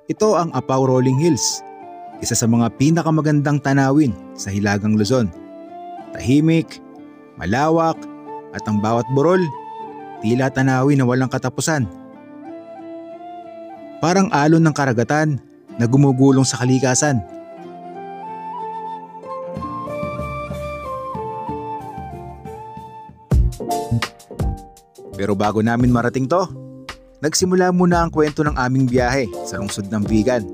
Ito ang Apaw Rolling Hills, isa sa mga pinakamagandang tanawin sa Hilagang Luzon. Tahimik, malawak, at ang bawat burol, tila tanawin na walang katapusan. Parang alon ng karagatan na gumugulong sa kalikasan. Pero bago namin marating to, nagsimula muna ang kwento ng aming biyahe sa lungsod ng Vigan.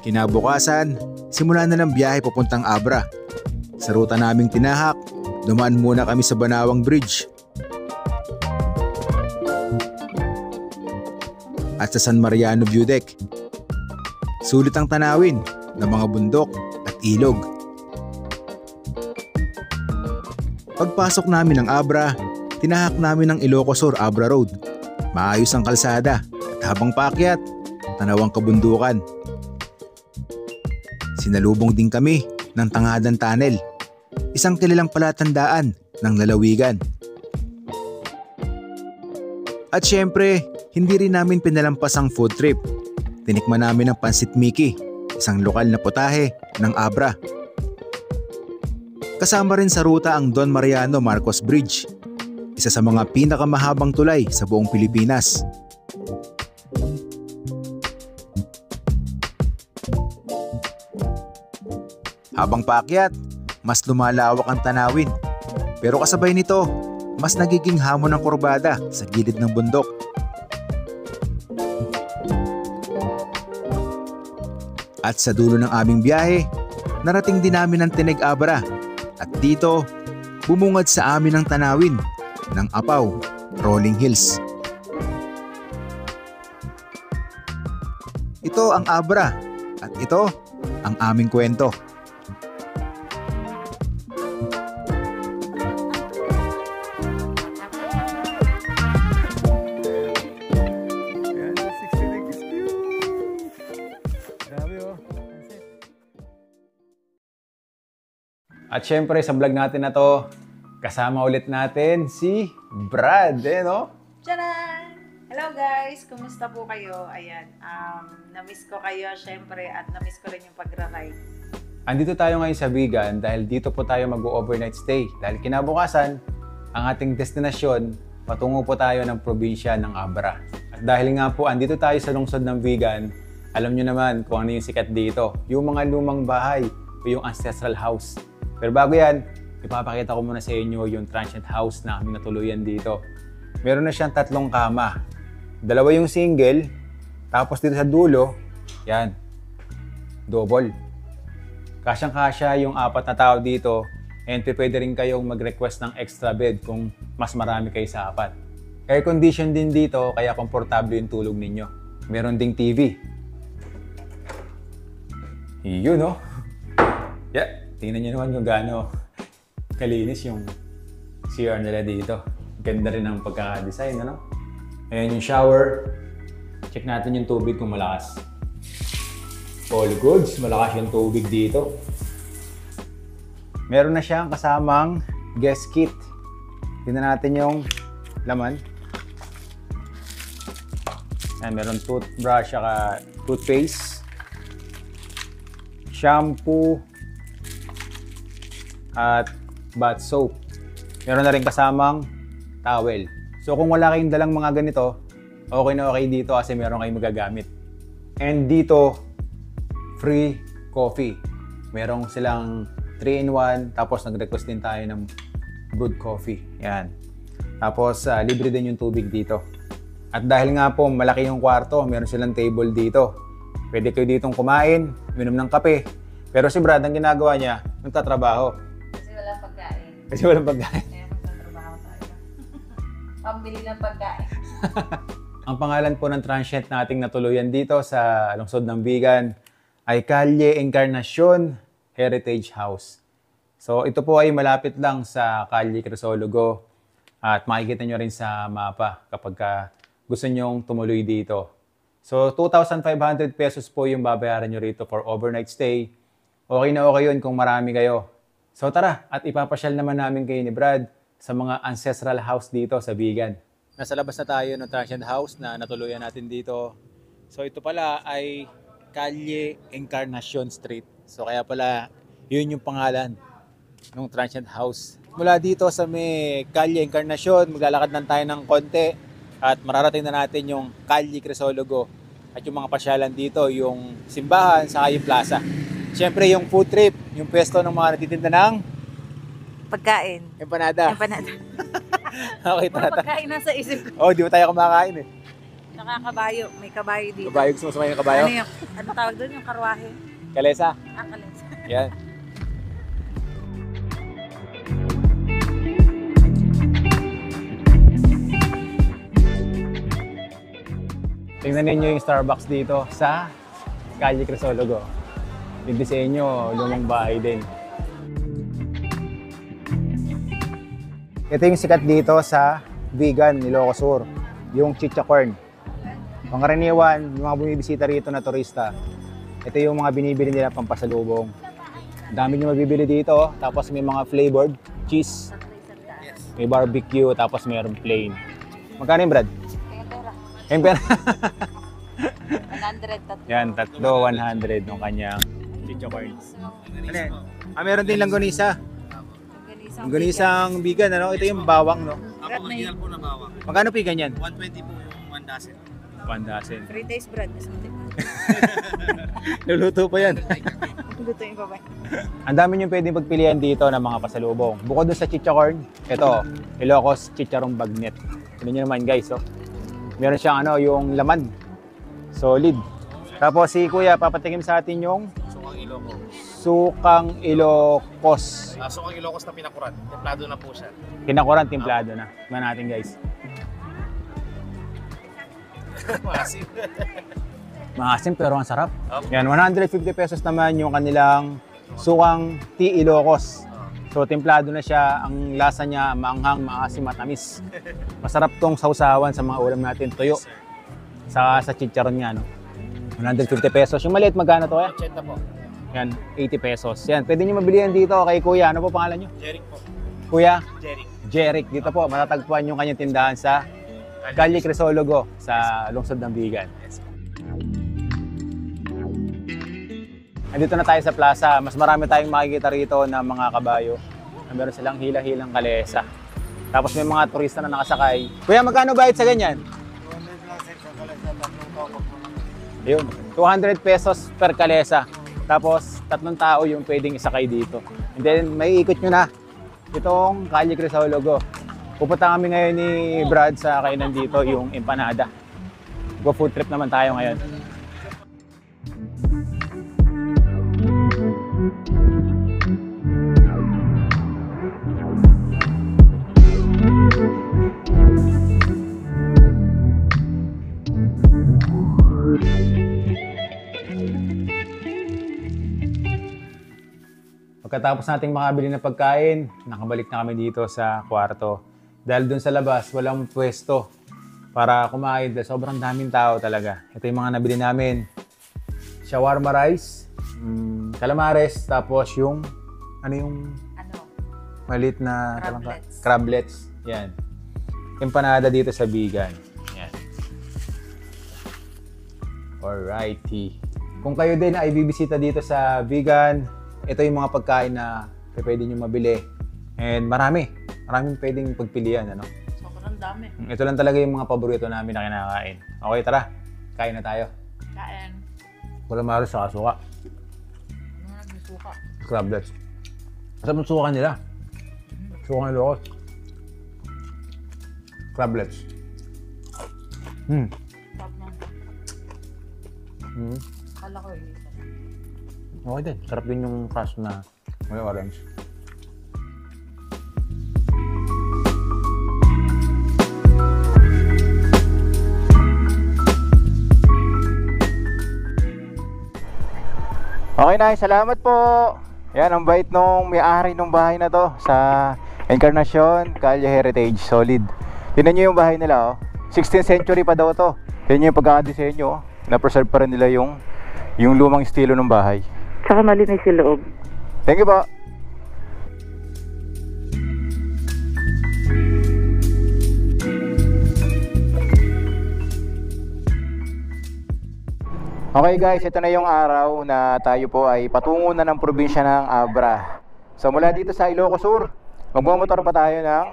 Kinabukasan, simula na ng biyahe papuntang Abra. Sa ruta naming tinahak, dumaan muna kami sa Banawang Bridge. At sa San Mariano View Deck. Sulit ang tanawin ng mga bundok at ilog. Pagpasok namin ng Abra, tinahak namin ang Ilocos Sur Abra Road. Maayos ang kalsada at habang paakyat, tanaw ang kabundukan. Sinalubong din kami ng Tangadan Tunnel, isang kilalang palatandaan ng lalawigan. At syempre, hindi rin namin pinalampas ang food trip. Tinikman namin ang Pansit Mickey, isang lokal na putahe ng Abra. Kasama rin sa ruta ang Don Mariano Marcos Bridge, isa sa mga pinakamahabang tulay sa buong Pilipinas. Habang paakyat, mas lumalawak ang tanawin. Pero kasabay nito, mas nagiging hamon ng kurbada sa gilid ng bundok. At sa dulo ng aming biyahe, narating din namin ang Tineg Abra. At dito, bumungad sa amin ang tanawin ng Apaw Rolling Hills. Ito ang Abra at ito ang aming kwento. At syempre sa vlog natin na to, kasama ulit natin si Brad, no? Tcharan! Hello guys! Kumusta po kayo? Ayan, na-miss ko kayo syempre at na-miss ko rin yung pagra-ride. Andito tayo ngayon sa Vigan dahil dito po tayo mag-overnight stay. Dahil kinabukasan, ang ating destinasyon, patungo po tayo ng probinsya ng Abra. At dahil nga po andito tayo sa lungsod ng Vigan, alam nyo naman kung ano yung sikat dito. Yung mga lumang bahay o yung ancestral house. Pero bago yan, ipapakita ko muna sa inyo yung transient house na aming natuluyan dito. Meron na siyang 3 kama. 2 yung single, tapos dito sa dulo, yan, double. Kasyang-kasya yung 4 na tao dito, and pwede rin kayong mag-request ng extra bed kung mas marami kayo sa 4. Air condition din dito, kaya komportable yung tulog ninyo. Meron ding TV. Yun, no? Yeah. Tingnan nyo naman kung gaano kalinis yung CR nila dito. Ganda rin ang pagkaka-design, ano? Ayan yung shower. Check natin yung tubig kung malakas. All goods, malakas yung tubig dito. Meron na siyang kasamang guest kit. Tingnan natin yung laman. Ayan, meron toothbrush, saka toothpaste, shampoo, at bath soap. Meron na rin kasamang towel. So kung wala kayong dalang mga ganito, okay na okay dito kasi meron kayong magagamit. And dito, free coffee. Meron silang 3-in-1, tapos nag-request din tayo ng brewed coffee. Yan. Tapos libre din yung tubig dito. At dahil nga po malaki yung kwarto, meron silang table dito. Pwede kayo ditong kumain, minom ng kape. Pero si Brad, ang ginagawa niya, nagtatrabaho. Kasi walang pagkain. Kaya magtatrabaho tayo. Pambili ng pagkain. Ang pangalan po ng transient nating natuluyan dito sa lungsod ng Vigan ay Calle Encarnacion Heritage House. So ito po ay malapit lang sa Calle Crisologo at makikita nyo rin sa mapa kapag gusto nyong tumuloy dito. So 2,500 pesos po yung babayaran nyo rito for overnight stay. Okay na okay yun kung marami kayo. So tara, at ipapasyal naman namin kayo ni Brad sa mga ancestral house dito sa Vigan. Nasa labas na tayo ng transient house na natuluyan natin dito. So ito pala ay Calle Encarnacion Street. So kaya pala yun yung pangalan ng transient house. Mula dito sa may Calle Encarnacion, maglalakad lang tayo ng konti at mararating na natin yung Calle Crisologo at yung mga pasyalan dito, yung simbahan sa yung plaza. Siyempre yung food trip, yung pwesto ng mga natitinda ng Pagkain. empanada. Empanada. Okay, Mga tata. pagkain nasa isip ko. Oh, di ba tayo kumakain eh? Nakakabayo. May kabayo dito. Kabayo, gusto mo sumakay ng kabayo? Ano tawag doon? Yung karwahe? Kalesa. Akalensa. Yan. Tingnan ninyo yung Starbucks dito sa Calle Crisologo. Yung disenyo, lumang bahay din. Ito yung sikat dito sa Vigan, Ilocos Sur, yung chichacorn. Pangkaraniwan, yung mga bumibisita rito na turista, ito yung mga binibili nila pampasalubong. Dami nyo mabibili dito, tapos may mga flavored cheese, may barbecue, tapos mayroong plain. Magkano yung Brad? Yung pera. 100. Yan, tatlo, 100 ng kanyang chichacorn. Ano yan? Meron din langgonisa. Langgonisang Vigan, ano? Ito yung bawang, no? Ako original po na bawang. Magkano po ganyan? 120 po yung 1 dozen. 1 dozen. 3 days bread. Luluto pa yan. Lutuin pa ba? Ang dami nyo pwedeng pagpilian dito ng mga pasalubong. Bukod dun sa chichacorn, ito, Ilocos Chicharong Bagnet. Tignan nyo naman guys, oh. Meron siyang ano, yung laman. Solid. Tapos si Kuya, papatikim sa atin yung Sukang Ilocos. Sukang Ilocos. Sukang Ilocos na pinakuran. Templado na po siya. Kinakuran, timplado na. Tignan natin guys. Massive. Maasim pero ang sarap. Yan, 150 pesos naman yung kanilang Sukang Tea Ilocos. So, templado na siya. Ang lasa niya, maanghang, maasim, matamis. Masarap tong sausawan sa mga ulam natin. Tuyo. Sa chicharon niya, no? 150 pesos. Yung maliit, magkano to eh? 80 po. Yan, 80 pesos. Yan, pwede nyo mabili yan dito kay Kuya. Ano po pangalan nyo? Jeric po. Kuya? Jeric. Jeric. Dito po, matatagpuan yung kanyang tindahan sa Calle Crisologo sa lungsod ng Vigan. Andito na tayo sa plaza. Mas marami tayong makikita rito na mga kabayo. Meron silang hila-hilang kalesa. Tapos may mga turista na nakasakay. Kuya, magkano bayad sa ganyan? 200 Yun, 200 pesos per kalesa. Tapos, 3 tao yung pwedeng isakay dito. And then, may ikot nyo na itong Calle Crisologo. Pupunta kami ngayon ni Brad sa kainan dito, yung empanada. Go food trip naman tayo ngayon. Pagkatapos nating makabili ng pagkain, nakabalik na kami dito sa kwarto. Dahil dun sa labas, walang pwesto para kumain. Sobrang daming tao talaga. Ito yung mga nabili namin. Shawarma rice, calamares, tapos yung, maliit na crablets. Yan. Empanada dito sa Vigan. Yan. Alrighty. Kung kayo din ay bibisita dito sa Vigan, ito yung mga pagkain na pwede nyo mabili. And maraming pwedeng pagpilian, ano? Sobrang dami. Ito lang talaga yung mga paborito namin na kinakain. Okay, tara. Kain na tayo. Kain. Calamares sa suka. Ano nga nagsuka? Crablets. Masarap ang suka nila. Suka ng Ilocos. Crablets. Top na. Kala ko yun. Okay din. Sarap din yung crust na may orange. Okay na, salamat po. Yan, ang bait nung may-ari ng bahay na to sa Encarnacion, Calle Heritage, solid. Tingnan nyo yung bahay nila, oh. 16th century pa daw to. Tingnan nyo yung pagkakadesenyo, oh. Na-preserve pa rin nila yung lumang estilo ng bahay. Tsaka malinis yung loob. Thank you po. Okay guys, ito na yung araw na tayo po ay patungo na ng probinsya ng Abra. So mula dito sa Ilocos Sur, magmumotor pa tayo ng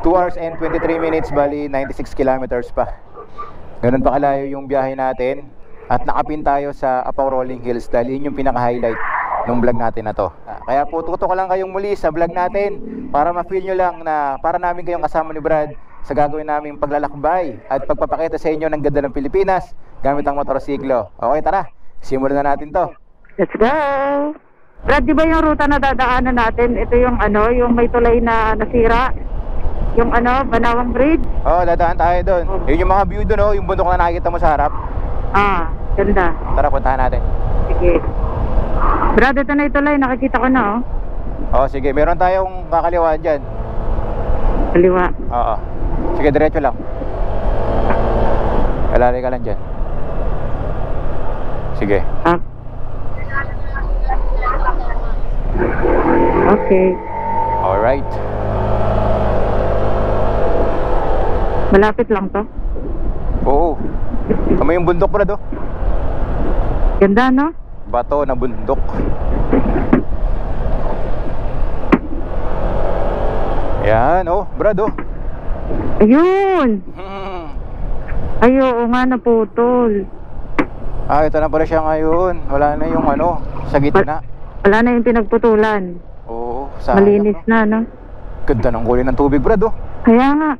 2 hours and 23 minutes, bali 96 kilometers pa. Ganun pa kalayo yung biyahe natin. At nakapin tayo sa Apaw Rolling Hills dahil yun yung pinaka-highlight ng vlog natin na to. Kaya po tutok ko lang kayong muli sa vlog natin para ma-feel nyo lang na para namin kayong kasama ni Brad sa gagawin naming paglalakbay at pagpapakita sa inyo ng ganda ng Pilipinas gamit ang motorsiklo. Okay, tara, simulan na natin to. Let's go! Brad, di ba yung ruta na dadaanan natin? Ito yung yung may tulay na nasira? Yung Banawang Bridge? Oo, dadaan tayo doon. Yun yung mga view doon, oh, yung bundok na nakikita mo sa harap. Ah, ganda. Tara, puntahan natin. Sige. Brad, ito na yung tulay. Nakikita ko na, Oo, sige, meron tayong kakaliwaan dyan. Kaliwa. Oo. Sige, diretso lang. Alalay ka lang dyan. Sige. Ah. Okay. Alright. Malapit lang to. Oo. Kami yung bundok, Brad, oh. Ganda, no? Bato na bundok. Yan, oh, Brad, oh. Ayun! Ay, oo nga, naputol. Ah, ito na pala siya ngayon. Wala na yung sa gitna. Wala na yung pinagputulan. Oo, sayang, Malinis no? na, no? Ganda ng kulay ng tubig, Brad, oh. Kaya nga.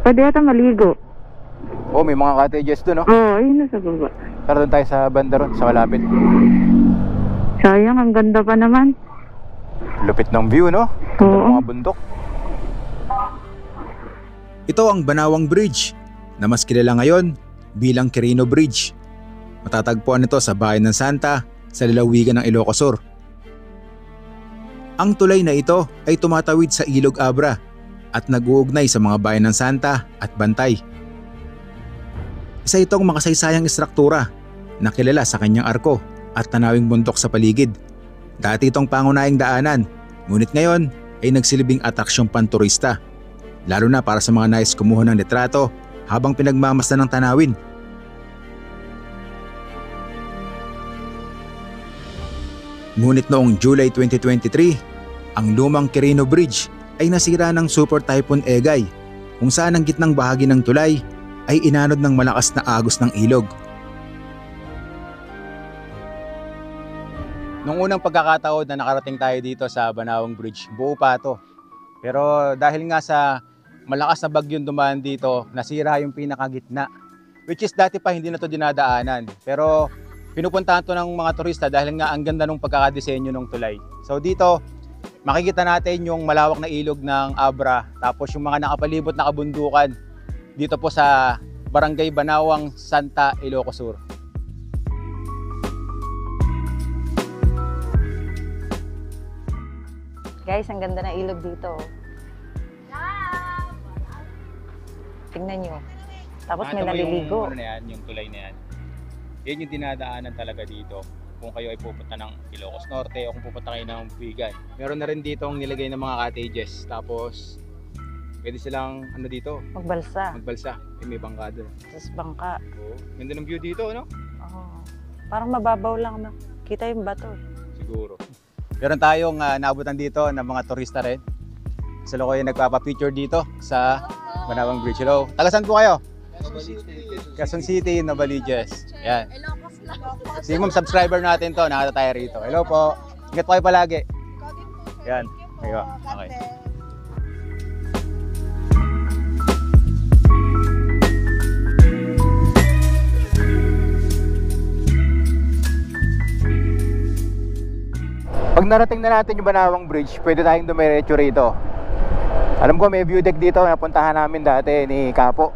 Pwede yata maligo. Oh, may mga cottages doon, oh. Oo, ayun na sa baba. Tara doon tayo sa banda ron, sa malapit. Sayang, ang ganda pa naman. Lupit ng view, no? Ganda ng Oo. mga bundok. Ito ang Banawang Bridge na mas kilala ngayon bilang Quirino Bridge. Matatagpuan ito sa bayan ng Santa sa lalawigan ng Ilocos Sur. Ang tulay na ito ay tumatawid sa Ilog Abra at nag-uugnay sa mga bayan ng Santa at Bantay. Isa itong makasaysayang istruktura na kilala sa kanyang arko at tanawing bundok sa paligid. Dati itong pangunahing daanan, ngunit ngayon ay nagsilbing atraksyong panturista. Lalo na para sa mga nais kumuha ng litrato habang pinagmamasdan ng tanawin. Ngunit noong July 2023, ang lumang Quirino Bridge ay nasira ng Super Typhoon Egay kung saan ang gitnang bahagi ng tulay ay inanod ng malakas na agos ng ilog. Noong unang pagkakataon na nakarating tayo dito sa Banawang Bridge, buo pa ito. Pero dahil nga sa malakas na bagyong dumaan dito, nasira yung pinakagitna. Which is dati pa hindi na ito dinadaanan. Pero pinupuntahan ito ng mga turista dahil nga ang ganda ng pagkakadesenyo ng tulay. So dito, makikita natin yung malawak na ilog ng Abra. Tapos yung mga nakapalibot na kabundukan dito po sa Barangay Banawang, Santa, Ilocos Sur. Guys, ang ganda ng ilog dito. Tingnan nyo. Tapos may naliligo. Yung, na yan, yung tulay na yan. Yan yung dinadaanan talaga dito. Kung kayo ay pupunta ng Ilocos Norte o kung pupunta kayo ng Vigan. Meron na rin dito ang nilagay ng mga cottages. Tapos, pwede silang dito? Magbalsa. Magbalsa. May bangka doon. Tapos bangka. Oo. Ganda ng view dito, no? Oo. Parang mababaw lang na. Kita yung bato. Siguro. Meron tayong naabutan dito ng mga turista rin. Sa Lokoyan nagpapa-picture dito sa Banawang Bridge. Hello. Taga saan po kayo? Quezon City, Novaliches. Yan. Si ma'am, subscriber natin to. Nakata tayo rito. Hello po. Ingat po kayo palagi. Yan. Ayo. Okay. Pag narating na natin yung Banawang Bridge, pwede tayong dumiretso rito. Alam ko may view deck dito na puntahan namin dati ni Kapo.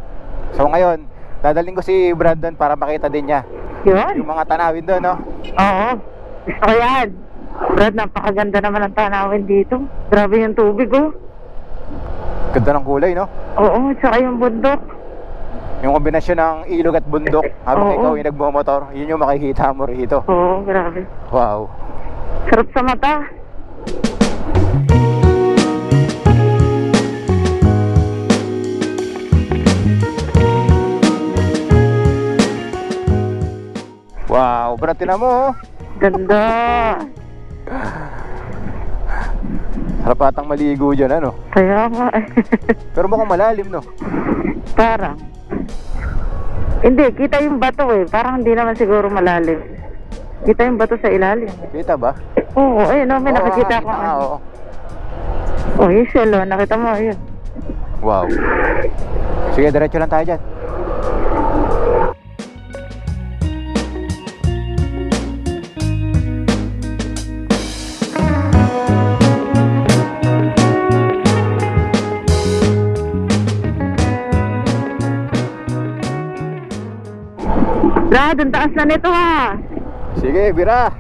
So ngayon, dadaling ko si Brandon para makita din niya Yun? yung mga tanawin doon, no? Oo. Gusto ko yan. Brad, napakaganda naman ang tanawin dito. Grabe yung tubig, oh. Ganda ng kulay, no? Oo, tsaka yung bundok. Yung kombinasyon ng ilog at bundok habang Oo. ikaw ay nagmumotor, yun yung makikita mo rito. Oo, grabe. Wow. Sarap sa mata. Brad, tinan mo, oh. Ganda. Sarap atang maligo dyan, ano? Kaya nga eh. Pero mukhang malalim, no? Parang. Hindi, kita yung bato eh. Parang hindi naman siguro malalim. Kita yung bato sa ilalim. Kita ba? Oo, ayun o, may nakikita ko. Oo. Oh, yung shell o, nakita mo, ayun. Wow. Sige, diretso lang tayo dyan. Brad, ang taas na nito ha. Sige, bira.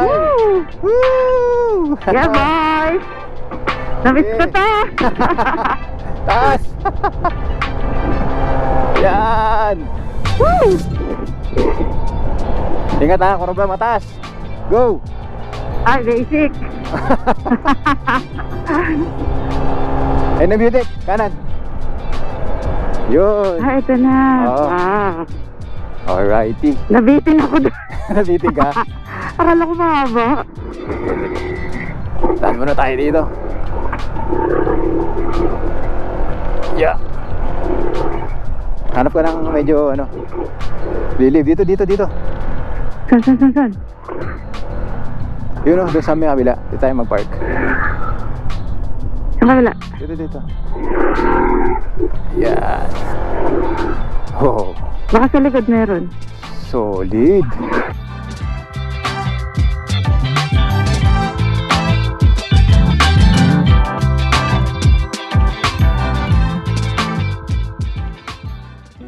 Woo! Woo! Yeah, boys. Namiss ko to. Taas. Yan. Woo! Ingat ha, kung ba mataas. Go. Ay, basic. Ayun na, beauty. Kanan. Yun. Ah, ito na. Oo. Wow. Alrighty. Nabitin ako doon. Nabitin ka? Akala ko mahaba. Saan muna tayo dito? Yeah. Hanap ka ng medyo ano lilib. Dito. San? Yun o, doon sa may kabila. Dito tayo mag-park. Sa kabila. Dito. Yan. Oh, Baka sa likod meron. solid.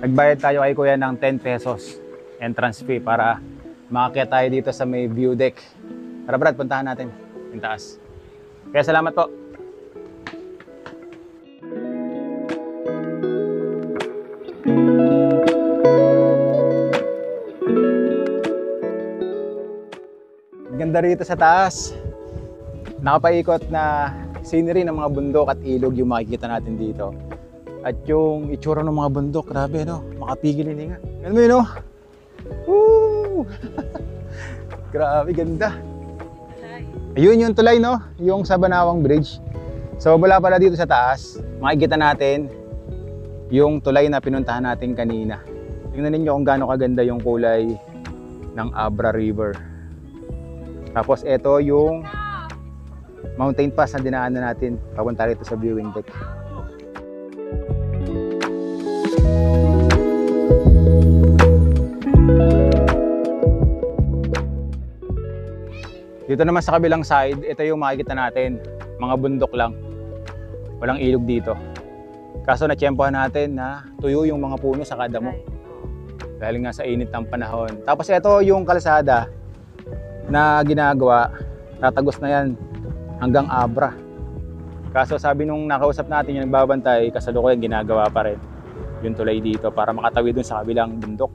Nagbayad tayo kay kuya ng 10 pesos entrance fee para makakita tayo dito sa may view deck. Tara Brad, puntahan natin yung taas. Kaya salamat po. Ganda rito sa taas. Nakapaikot na scenery ng mga bundok at ilog yung makikita natin dito. At yung itsura ng mga bundok, grabe no, makapigil hininga. Ganun mo yun no? Woo! Grabe, ganda. Ayun yung tulay no, yung sa Banawang Bridge. So mula pala dito sa taas, makikita natin yung tulay na pinuntahan natin kanina. Tingnan ninyo kung gaano kaganda yung kulay ng Abra River. Tapos ito yung mountain pass na dinaanan natin papunta rito sa viewing deck. Dito naman sa kabilang side, ito yung makikita natin, mga bundok lang. Walang ilog dito. Kaso natsyempohan natin na tuyo yung mga puno sa kada mo. Dahil nga sa init ng panahon. Tapos ito yung kalsada na ginagawa, tatagos na yan hanggang Abra. Kaso sabi nung nakausap natin yung nagbabantay, kasalukuyan ginagawa pa rin yung tulay dito para makatawid dun sa kabilang bundok.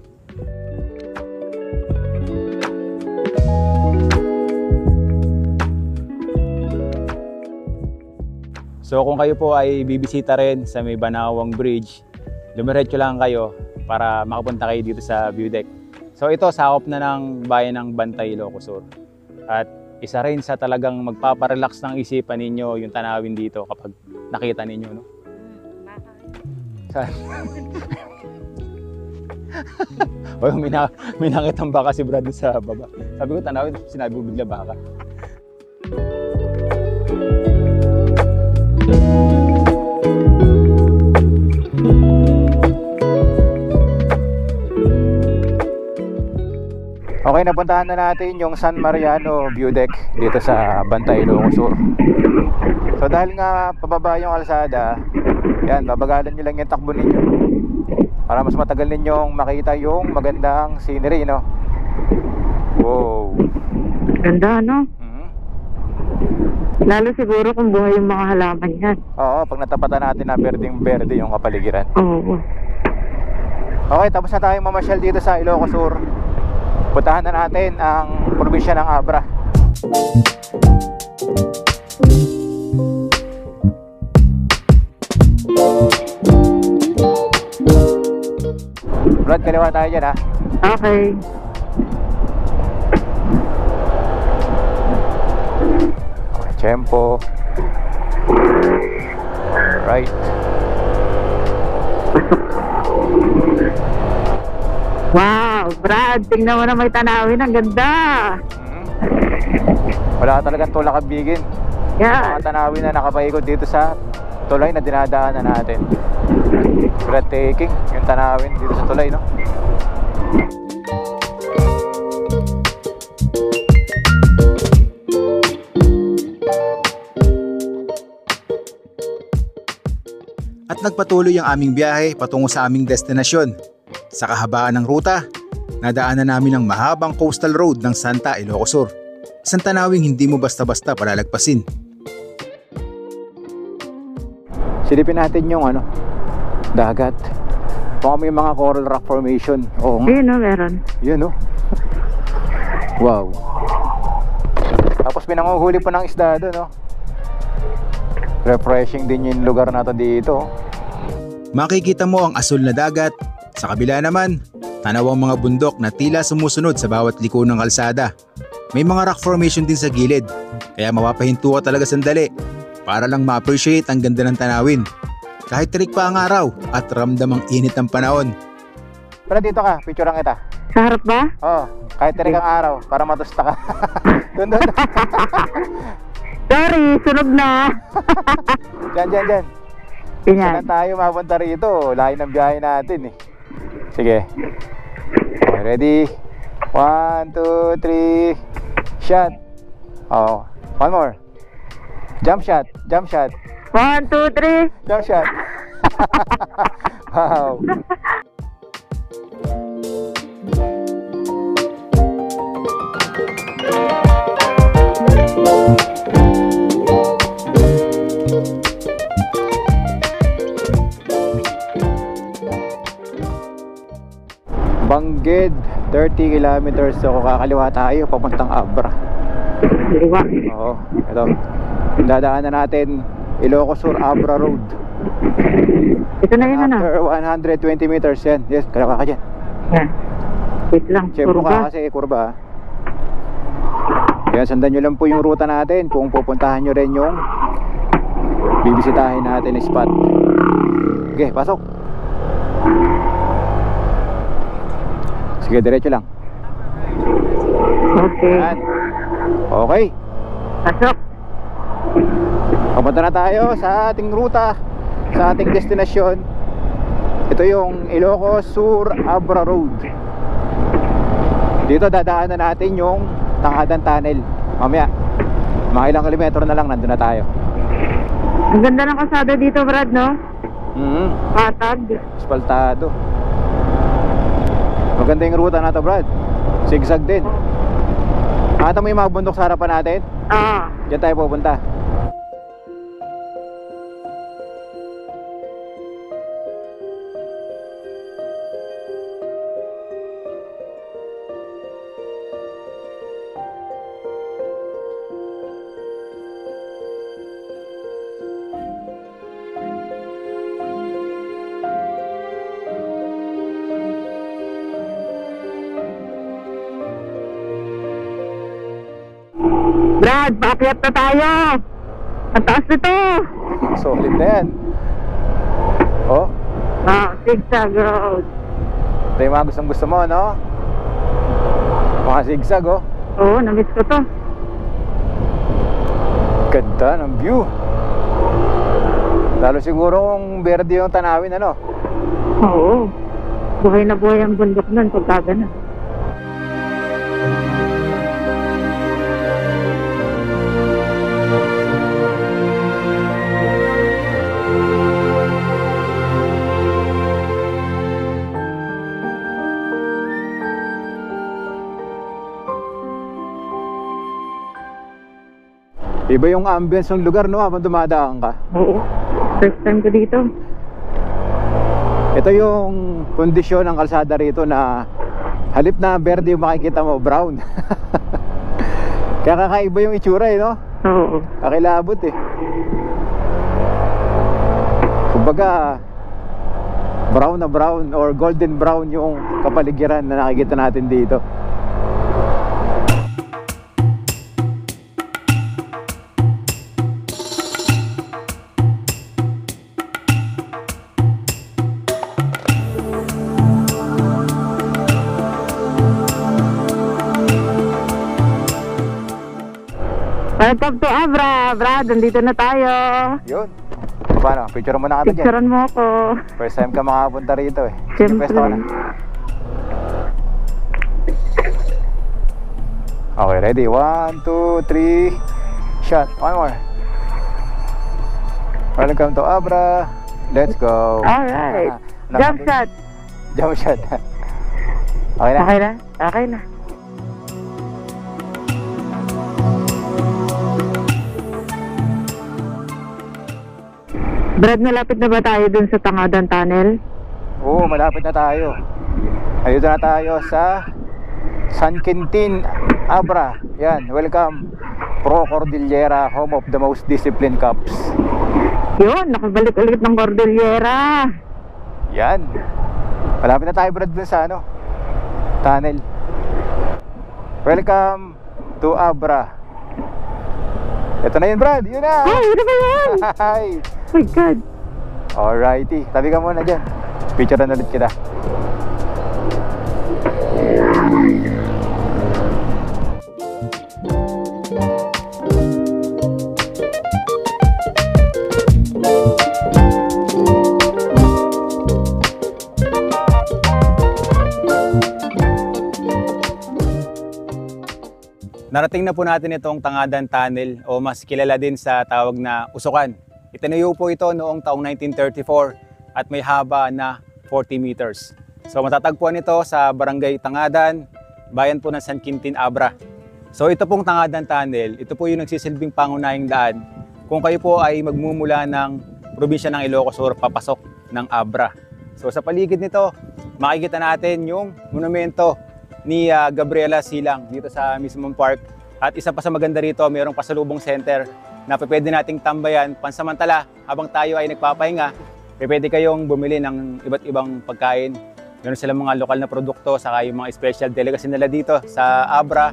So kung kayo po ay bibisita rin sa may Banawang Bridge, dumiretso lang kayo para makapunta kayo dito sa view deck. So ito sakop na ng bayan ng Bantay, Ilocos Sur. At isa rin sa talagang magpaparelax ng isipan ninyo yung tanawin dito kapag nakita ninyo, no? Saan? O may nakitang baka si Brad sa baba. Sabi ko tanawin, sinabi ko bigla baka. Okay, napuntahan na natin yung San Mariano view deck dito sa Bantay, Ilocos Sur. So dahil nga pababa yung kalsada, yan, babagalan nyo lang yung takbo ninyo para mas matagal ninyong makita yung magandang scenery, no? Wow. Ganda, no? Lalo siguro kung buhay yung mga halaman yan. Oo, pag natapatan natin na berdeng-berde yung kapaligiran. Oo. Okay, tapos na tayong mamasyal dito sa Ilocos Sur. Puntahan na natin ang probinsya ng Abra. Brad, kaliwa tayo dyan ha. Okay. Tempo. Right. Wow, Brad, tingnan mo na may tanawin. Ang ganda. Wala talagang tulak kabigin. Yeah. Mga tanawin na nakapaikot dito sa tulay na dinadaanan natin. Breathtaking yung tanawin dito sa tulay, no? At nagpatuloy ang aming biyahe patungo sa aming destinasyon. Sa kahabaan ng ruta, nadaanan namin ang mahabang coastal road ng Santa Ilocos Sur. Isang tanawing hindi mo basta-basta palalagpasin. Silipin natin yung dagat. Baka may mga coral rock formation. Oo nga. Yun, no, meron. Yun, no? Wow. Tapos pinanguhuli pa ng isda doon, no? Refreshing din yung lugar na to dito. Makikita mo ang asul na dagat. Sa kabila naman, tanaw ang mga bundok na tila sumusunod sa bawat liko ng kalsada. May mga rock formation din sa gilid, kaya mapapahinto ka talaga sandali para lang ma-appreciate ang ganda ng tanawin. Kahit tirik pa ang araw at ramdam ang init ng panahon. Pero dito ka, picturean kita. Sa harap ba? Oo, kahit tirik ang araw para matusta ka. Doon. Sorry, sunog na. Diyan. Ganyan. Saan tayo mapunta rito? Layo ng biyahe natin eh. Sige. Okay, ready? 1, 2, 3. Shot. Oh, one more. Jump shot. 1, 2, 3. Jump shot. Wow. Bangged, 30 kilometers. So kakaliwa tayo papuntang Abra. Liwa. Oo, ito. Dadaanan natin Ilocos Sur Abra Road. Ito na yun, After 120 meters yan. Yes, kalawa ka dyan. Yan. Wait lang, Siyempre kurba. ka kasi kurba. Kaya sundan nyo lang po yung ruta natin. Kung pupuntahan nyo rin yung bibisitahin natin yung spot. Okay, pasok. Sige, diretso lang. Okay. Yan. Okay. Pasok. Papunta na tayo sa ating ruta, sa ating destinasyon. Ito yung Ilocos Sur Abra Road. Dito dadaanan natin yung Tanghadan Tunnel. Mamaya, mga ilang kilometro na lang nandun na tayo. Ang ganda ng kalsada dito, Brad, no? Patag. Aspaltado. Maganda yung ruta na to, Brad. Zigzag din. Nakita mo yung mga bundok sa harapan natin? Ah. Diyan tayo pupunta. Brad, paakyat na tayo. Ang taas nito. Solid na yan. Oh, Zigzag road. ito yung mga gustong gusto mo, no? Mga zigzag, oh. Oo, namiss ko to. Ganda ng view. Lalo siguro kung verde yung tanawin, ano? Oo. Buhay na buhay ang bundok nun pagka ganun. Iba yung ambience ng lugar, no? Habang dumadaan ka. Oo. First time ko dito. Ito yung kondisyon ng kalsada rito na halip na verde yung makikita mo, brown. Kaya kakaiba yung itsura, eh, no? Oo. Kakilabot, eh. Kumbaga, brown na brown or golden brown yung kapaligiran na nakikita natin dito. Welcome to Abra. Brad, nandito na tayo. Yun. Paano? Picture mo na ka dyan. Picturean mo ako. First time ka makapunta rito eh. Siyempre. Pwesto ka na. Okay, ready? 1, 2, 3. Shot. One more. Welcome to Abra. Let's go. Alright. Jump shot. Jump shot. Okay na? Okay na? Okay na. Brad, malapit na ba tayo dun sa Tangadan Tunnel? Oo, malapit na tayo. Ayun na tayo sa San Quintin, Abra. Yan, welcome. Pro Cordillera, home of the most disciplined cops. Yun, nakabalik ulit ng Cordillera. Yan. Malapit na tayo, Brad, dun sa ano, tunnel. Welcome to Abra. Ito na yun, Brad. Yun na. Ay, ano ba yan? Hi. Oh my God. Alrighty. Tabi ka muna dyan. Picture na ulit kita. Narating na po natin itong Tangadan Tunnel o mas kilala din sa tawag na Usukan. Itinayo po ito noong taong 1934 at may haba na 40 meters. So matatagpuan ito sa Barangay Tangadan, bayan po ng San Quintin, Abra. So ito pong Tangadan Tunnel, ito po yung nagsisilbing pangunahing daan kung kayo po ay magmumula ng probinsya ng Ilocos Sur papasok ng Abra. So sa paligid nito, makikita natin yung monumento ni Gabriela Silang dito sa mismong park. At isa pa sa maganda rito, mayroong pasalubong center na pwede nating tambayan pansamantala habang tayo ay nagpapahinga. Pwede kayong bumili ng iba't ibang pagkain. Meron silang mga lokal na produkto, saka yung mga special delicacy nila dito sa Abra.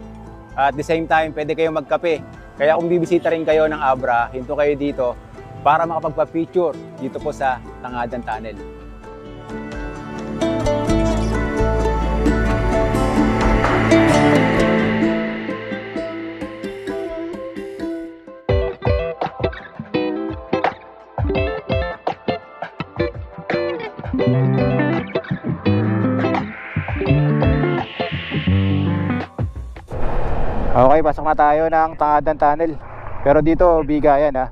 At the same time, pwede kayong magkape. Kaya kung bibisita rin kayo ng Abra, hinto kayo dito para makapagpa-picture dito po sa Tangadan Tunnel. Okay, pasok na tayo ng Tangadan Tunnel. Pero dito, bigayan ha.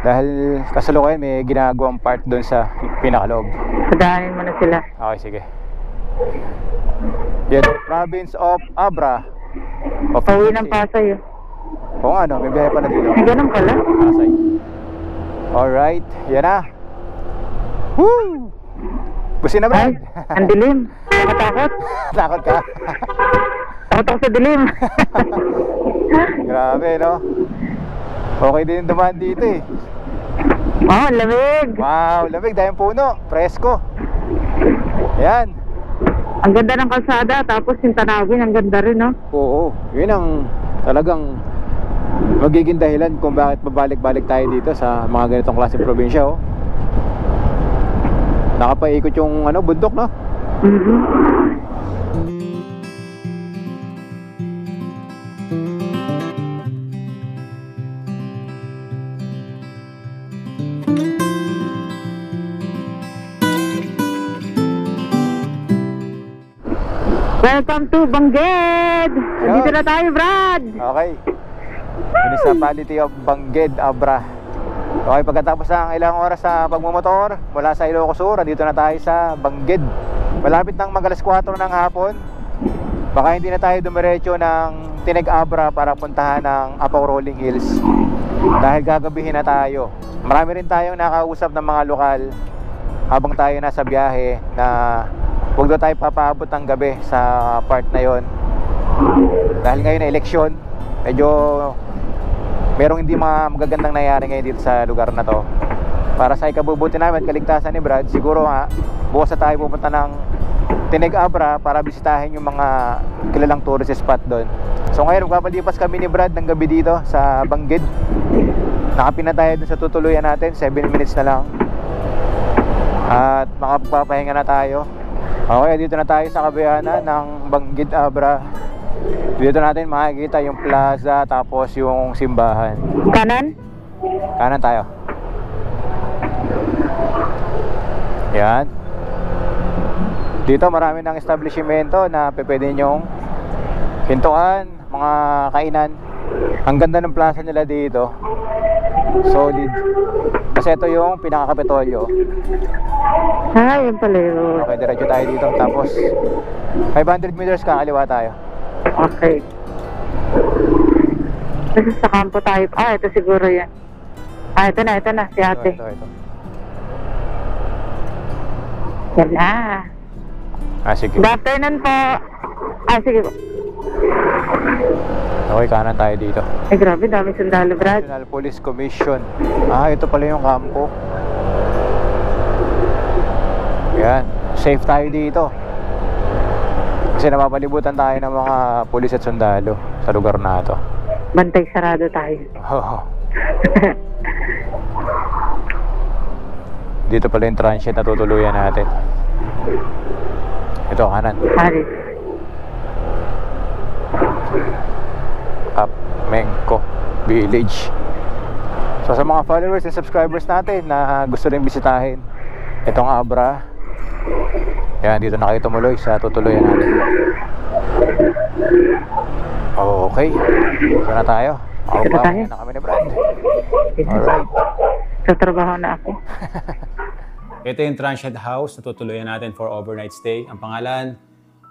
Dahil kasalukuyan may ginagawang part doon sa pinakaloob. Padahanin mo na sila. Okay, sige. Yan, province of Abra. Pauwi ng Pasay. Oo nga, no, may biyahe pala dito. Ay, ganun pala. Pasay. Alright, yan na. Woo! Busin na, Brad. Ay, ang dilim. Nakatakot. Takot ka? Takot ako sa dilim. Grabe, no? Okay din dumaan dito eh. Oh, lamig. Wow, lamig dahil puno, presko. Ayan. Ang ganda ng kalsada, tapos yung tanawin, ang ganda rin, no? Oo, yun ang talagang magiging dahilan kung bakit babalik-balik tayo dito sa mga ganitong klaseng probinsya, oh. Nakapaikot yung ano, bundok, no? Welcome to Bangged! Dito na tayo, Brad! Okay. Municipality of Bangged, Abra. Okay, pagkatapos ng ilang oras sa pagmumotor mula sa Ilocos Sur, dito na tayo sa Bangged. Malapit ng mag-alas 4 ng hapon. Baka hindi na tayo dumiretso ng Tineg Abra para puntahan ng Apaw Rolling Hills dahil gagabihin na tayo. Marami rin tayong nakausap ng mga lokal habang tayo nasa biyahe na huwag daw tayo papaabot ng gabi sa part na yon. Dahil ngayon na eleksyon, medyo merong hindi magagandang nangyari ngayon dito sa lugar na to. Para sa ikabubuti namin at kaligtasan ni Brad, siguro nga bukas na tayo pupunta ng Tineg Abra para bisitahin yung mga kilalang tourist spot doon. So ngayon magpapalipas kami ni Brad ng gabi dito sa Bangged. Nakapin na tayo dun sa tutuluyan natin, 7 minutes na lang. At makapagpapahinga na tayo. Okay, dito na tayo sa kabayanan ng Bangged Abra. Dito natin makikita yung plaza tapos yung simbahan. Kanan? Kanan tayo. Yan. Dito marami ng establishmento na pwede nyong hintuan, mga kainan. Ang ganda ng plaza nila dito. Solid. Kasi ito yung pinaka-Kapitolyo. Yun pala yun. Okay, diretso tayo dito. Tapos 500 meters kakaliwa tayo. Okay. Kasi sa kampo tayo. Ito siguro yan. Ito na, si ate. Ito. Yan na. Sige. Good afternoon po. Sige po. Okay, kanan tayo dito. Grabe, dami sundalo, Brad. National Police Commission. Ito pala yung kampo. Yan. Safe tayo dito. Kasi napapalibutan tayo ng mga pulis at sundalo sa lugar na ito. Bantay sarado tayo. Dito pala yung transient na tutuluyan natin. Ito, kanan. Mengko Village. So sa mga followers and subscribers natin na gusto rin bisitahin itong Abra, yan, dito na kayo tumuloy sa tutuluyan natin. Okay, dito na tayo. Na kami ni Brad. Alright. Sa trabaho na ako. Ito yung transient house na tutuluyan natin for overnight stay. Ang pangalan,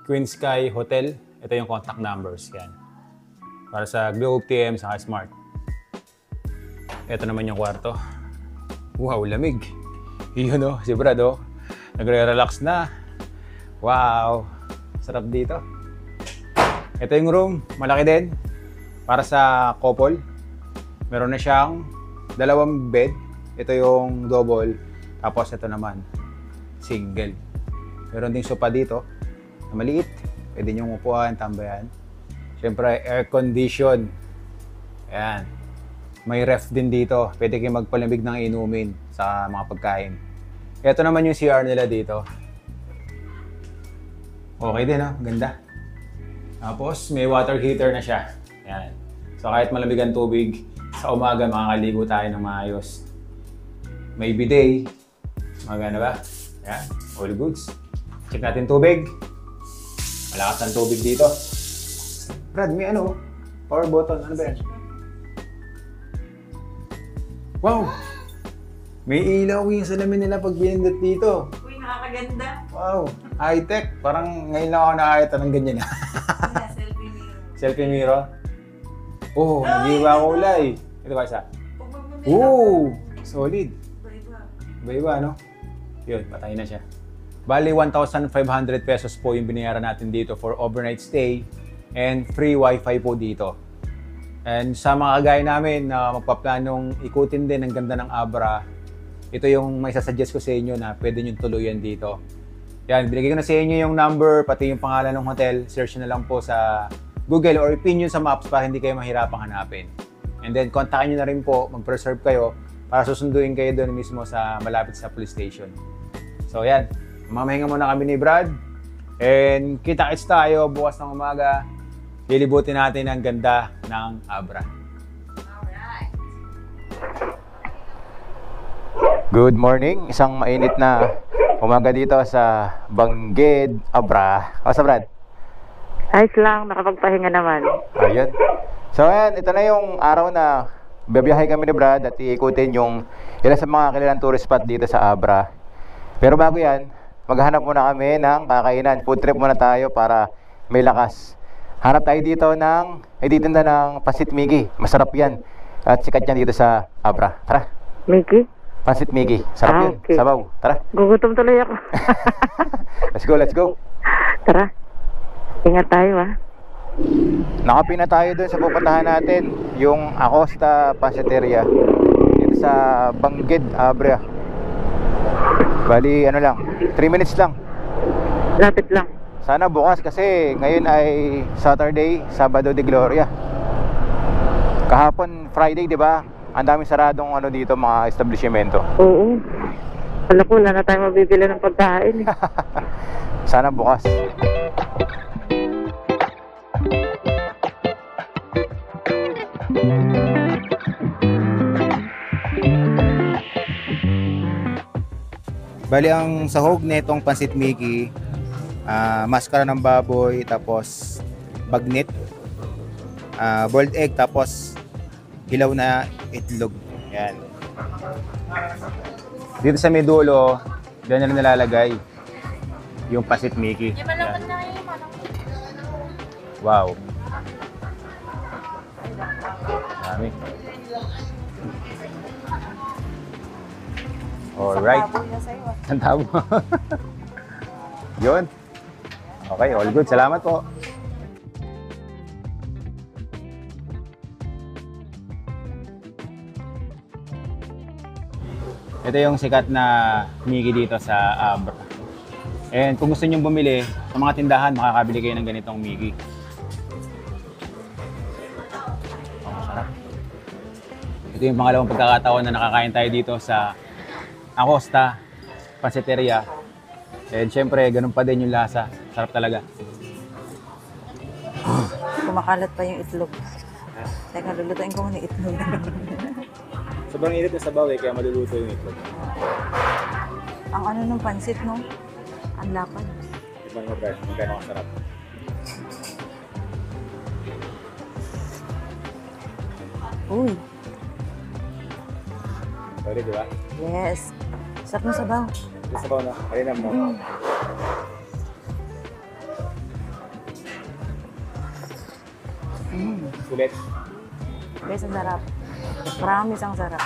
Queen Sky Hotel. Ito yung contact numbers. Yan. Para sa Globe, TM, saka Smart. Ito naman yung kwarto. Wow, lamig. Yun o, si Brad o. Nagre-relax na. Wow, sarap dito. Ito yung room, malaki din. Para sa couple. Meron na siyang 2 bed. Ito yung double. Tapos ito naman, single. Meron ding sofa dito na maliit. Pwede nyo upuan, tambayan. Siyempre, air condition. Ayan. May ref din dito. Pwede kayo magpalamig ng inumin sa mga pagkain. Ito naman yung CR nila dito. Okay din, ha? Ganda. Tapos, may water heater na siya. Ayan. So, kahit malamig ang tubig, sa umaga makakaligo tayo ng maayos. May bidet. Maganda ba? Ayan. All goods. Check natin tubig. Malakas ang tubig dito. Brad, may power button. Ano ba yan? Wow! May ilaw yung salamin nila pag binindot dito. Uy, nakakaganda. Wow! High-tech. Parang ngayon lang ako nakakita ng ganyan. Selfie mirror. Selfie mirror? Oh, nag-iba kulay. Ito ba isa? Oh! Oh! Solid. Iba-iba. Iba-iba, no? Yun, patay na siya. Bali, 1,500 pesos po yung binayaran natin dito for overnight stay and free wifi po dito. And sa mga kagaya namin na magpaplanong ikutin din ang ganda ng Abra, ito yung may sasuggest ko sa inyo na pwede nyo tuluyan dito. Yan, binigay ko na sa inyo yung number, pati yung pangalan ng hotel. Search na lang po sa Google or pin yun sa maps para hindi kayo mahirapang hanapin. And then, kontakin nyo na rin po, mag-preserve kayo para susunduin kayo doon mismo sa malapit sa police station. So, yan. Mamahinga muna kami ni Brad. And kita-kits tayo bukas ng umaga. Lilibutin natin ang ganda ng Abra. Alright. Good morning. Isang mainit na umaga dito sa Bangged, Abra. Kamusta, Brad? Ayos lang, nakapagpahinga naman. Ayun. So, ayan. Ito na yung araw na babiyahe kami ni Brad at iikutin yung ilan sa mga kilalang tourist spot dito sa Abra. Pero bago yan, maghanap muna kami ng kakainan. Food trip muna tayo para may lakas. Hanap tayo dito ng, titinda ng Pansit Miggy. Masarap yan. At sikat yan dito sa Abra. Tara. Mickey? Pansit Miggy. Sarap yun. Okay. Sabaw. Tara. Gugutom tuloy ako. Let's go. Tara. Ingat tayo, ha. Nakapin na tayo dun sa pupuntahan natin. Yung Acosta Pansiteria. Dito sa Bangged, Abra. Bali, 3 minutes lang. Lapit lang. Sana bukas kasi ngayon ay Saturday, Sabado de Gloria. Kahapon Friday, 'di ba? Ang daming saradong dito mga establishmento. Oo. Wala ko, wala na tayo mabibili ng pagkain. Sana bukas. Bali ang sahog nitong pansit Mickey, maskara ng baboy, tapos bagnit, boiled egg, tapos hilaw na itlog. Yan. Dito sa may dulo, diyan na rin nilalagay yung pansit Mickey. Yan. Wow. Dami. Alright. Ang tabo. Yun. Okay, all good. Salamat po. Ito yung sikat na Mickey dito sa Abra. And kung gusto nyo bumili, sa mga tindahan, makakabili kayo ng ganitong Mickey. Oh, sarap. Ito yung pangalawang pagkakataon na nakakain tayo dito sa Acosta Pansiteria. And syempre, ganun pa din yung lasa. Sarap talaga. Kumakalat pa yung itlog. Teka, lulutuin ko muna yung itlog. Sobrang init na sabaw kaya maluluto yung itlog. Ang ano ng pansit, no? Ang lapad. Ibang mo, guys. Magkano kasarap. Uy, Sorry, di ba? yes. Sarap ng sabaw. Yung sabaw na. Ayun mo. Sulit. Guys, ang sarap. Promise ang sarap.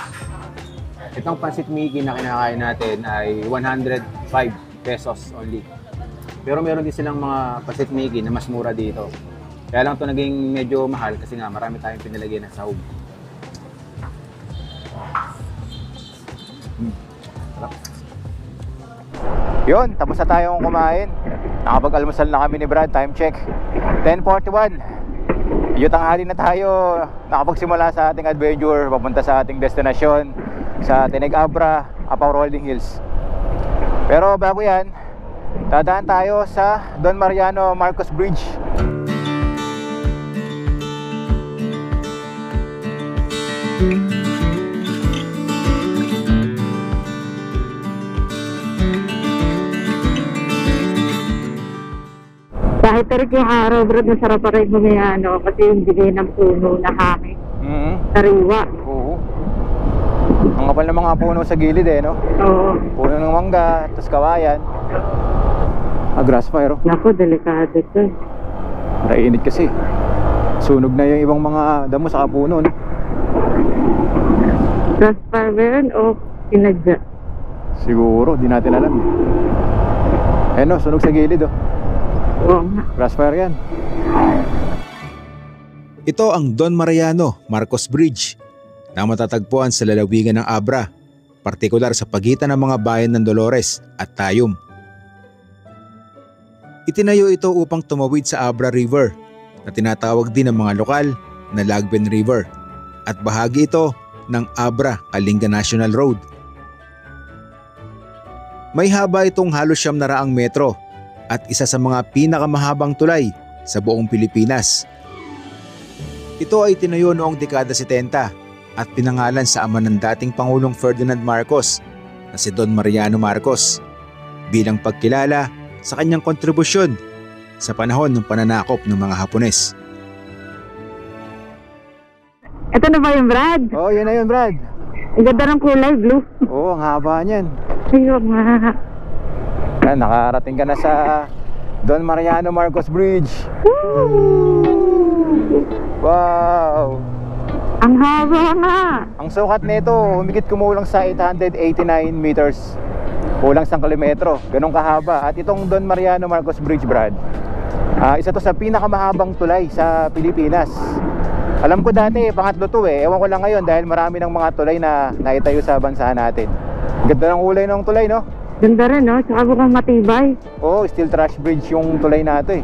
Itong pansit Mickey na kinakain natin ay 105 pesos only. Pero meron din silang mga pansit Mickey na mas mura dito. Kaya lang ito naging medyo mahal kasi nga marami tayong pinalagay ng sahog. Yun, tapos na tayong kumain. Nakapag-almusal na kami ni Brad. Time check 10:41. Yung tanghali na tayo. Nakapagsimula sa ating adventure papunta sa ating destinasyon sa Tineg Abra, Apaw Rolling Hills. Pero bago yan, dadaan tayo sa Don Mariano Marcos Bridge. Kahit tarik yung araw, Brad, masarap pa rin humiano kasi yung bigay ng puno na hangin. Sariwa. Oo. Ang kapal ng mga puno sa gilid no? Oo. Puno ng mangga, tas kawayan. Grass fire. Naku, delikado ito. Nainit kasi. Sunog na yung ibang mga damo sa puno, no? Grass fire ba yun o pinadya? Siguro, di natin alam. No, sunog sa gilid, Oo nga. Grass fire yan. Ito ang Don Mariano Marcos Bridge na matatagpuan sa lalawigan ng Abra, partikular sa pagitan ng mga bayan ng Dolores at Tayum. Itinayo ito upang tumawid sa Abra River na tinatawag din ng mga lokal na Lagben River at bahagi ito ng Abra-Kalinga National Road. May haba itong halos 900 metro at isa sa mga pinakamahabang tulay sa buong Pilipinas. Ito ay tinayo noong dekada 70 at pinangalan sa ama ng dating Pangulong Ferdinand Marcos na si Don Mariano Marcos bilang pagkilala sa kanyang kontribusyon sa panahon ng pananakop ng mga Hapones. Ito na ba yung Brad? Oh, yun na yun, Brad. Ang ganda ng kulay, blue. Oo, ang haba niyan. Ayun nga. Yan, nakarating ka na sa Don Mariano Marcos Bridge. Wow! Ang haba nga. Ang sukat nito, humigit kumulang sa 889 meters. Kulang 1 kilometro. Ganun kahaba. At itong Don Mariano Marcos Bridge, Brad, isa to sa pinakamahabang tulay sa Pilipinas. Alam ko dati, pangatlo to Ewan ko lang ngayon dahil marami ng mga tulay na naitayo sa bansa natin. Ganda ng kulay ng tulay, no? Ganda rin, no? Tsaka mukhang matibay. Oo, steel truss bridge yung tulay na ito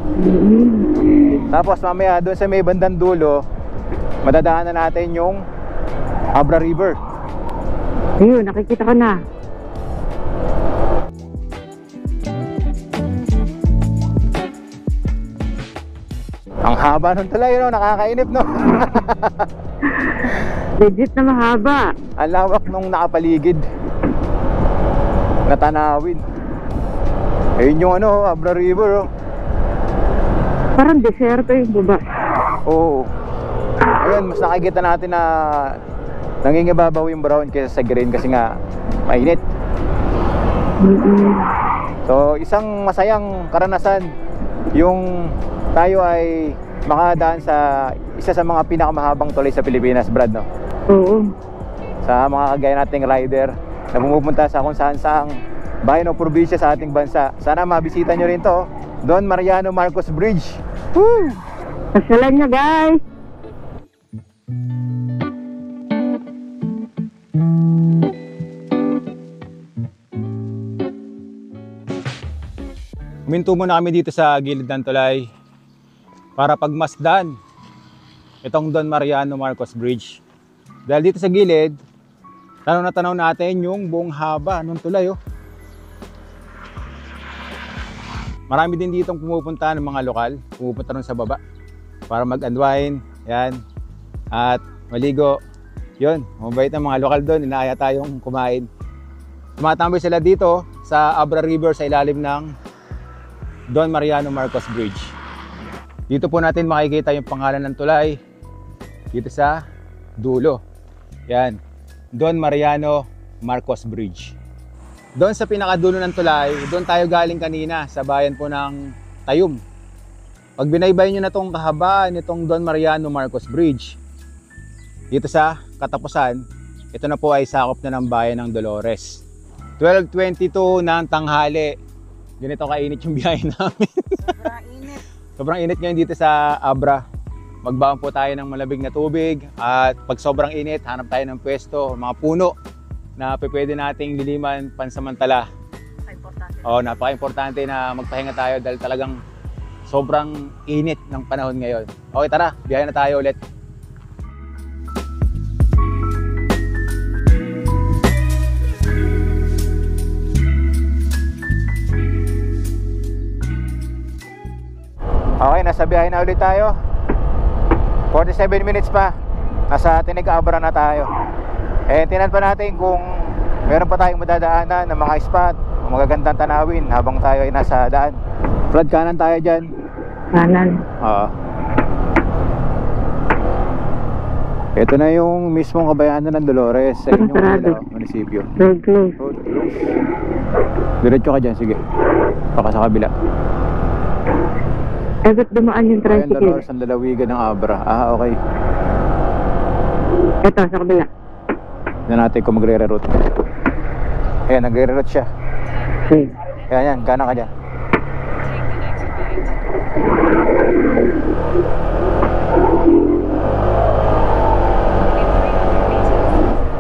Tapos mamaya doon sa may bandang dulo, madadaanan natin yung Abra River. Ayun, nakikita ko na. Ang haba ng tulay, no? Nakakainip, no? Legit na mahaba. Ang lawak nung nakapaligid. na tanawin. Ayun yung ano, Abra River, oh. Parang deserto yung baba. Oo. Ayun, mas nakikita natin na nangingibabaw yung brown kaysa sa green kasi nga mainit. So, isang masayang karanasan yung tayo ay makadaan sa isa sa mga pinakamahabang tulay sa Pilipinas, Brad, no? Oo. Sa mga kagaya nating rider na pumupunta sa kung saan saang bayan o probinsya sa ating bansa. Sana mabisita nyo rin to, Don Mariano Marcos Bridge. Woo! Pasalan nyo, guys. Huminto muna kami dito sa gilid ng tulay para pagmasdan itong Don Mariano Marcos Bridge. Dahil dito sa gilid, tanaw na tanaw natin yung buong haba ng tulay. Oh. Marami din dito pumupunta ng mga lokal, pumupunta rin sa baba para mag-unwind, yan, at maligo. Yun, mabait ng mga lokal doon, inaaya tayong kumain. Tumatambay sila dito sa Abra River sa ilalim ng Don Mariano Marcos Bridge. Dito po natin makikita yung pangalan ng tulay dito sa dulo. Yan, Don Mariano Marcos Bridge. Doon sa pinakadulo ng tulay, doon tayo galing kanina sa bayan po ng Tayum. Pag binaybay nyo na itong kahabaan nitong Don Mariano Marcos Bridge, dito sa katapusan, ito na po ay sakop na ng bayan ng Dolores. 12:22 ng tanghali. Ganito kainit yung biyahe namin. Sobrang init. Sobrang init ngayon dito sa Abra. Magbaon po tayo ng malabig na tubig at pag sobrang init, hanap tayo ng pwesto, mga puno na pwede nating liliman pansamantala. Importante. Oo, napaka-importante na magpahinga tayo dahil talagang sobrang init ng panahon ngayon. Okay, tara, biyahe na tayo ulit. Okay, nasa biyahe na ulit tayo. 47 minutes pa. Nasa Tinig Abra na tayo. Tinan pa natin kung meron pa tayong madadaanan ng mga spot, magagandang tanawin habang tayo ay nasa daan. Flood kanan tayo dyan. Kanan. Oo. Ito na yung mismong kabayanan ng Dolores sa inyong munisipyo. Road close. Road close. Diretso ka dyan, sige. Baka sa kabila. Ba't dumaan yung Ayan, tricycle? Dolores, ang lalawigan ng Abra. Ah, okay. Ito, sa kabila. Tignan natin kung magre-reroute. Ayan, nagre-reroute siya. Okay. Ayan, yan, kanan ka dyan.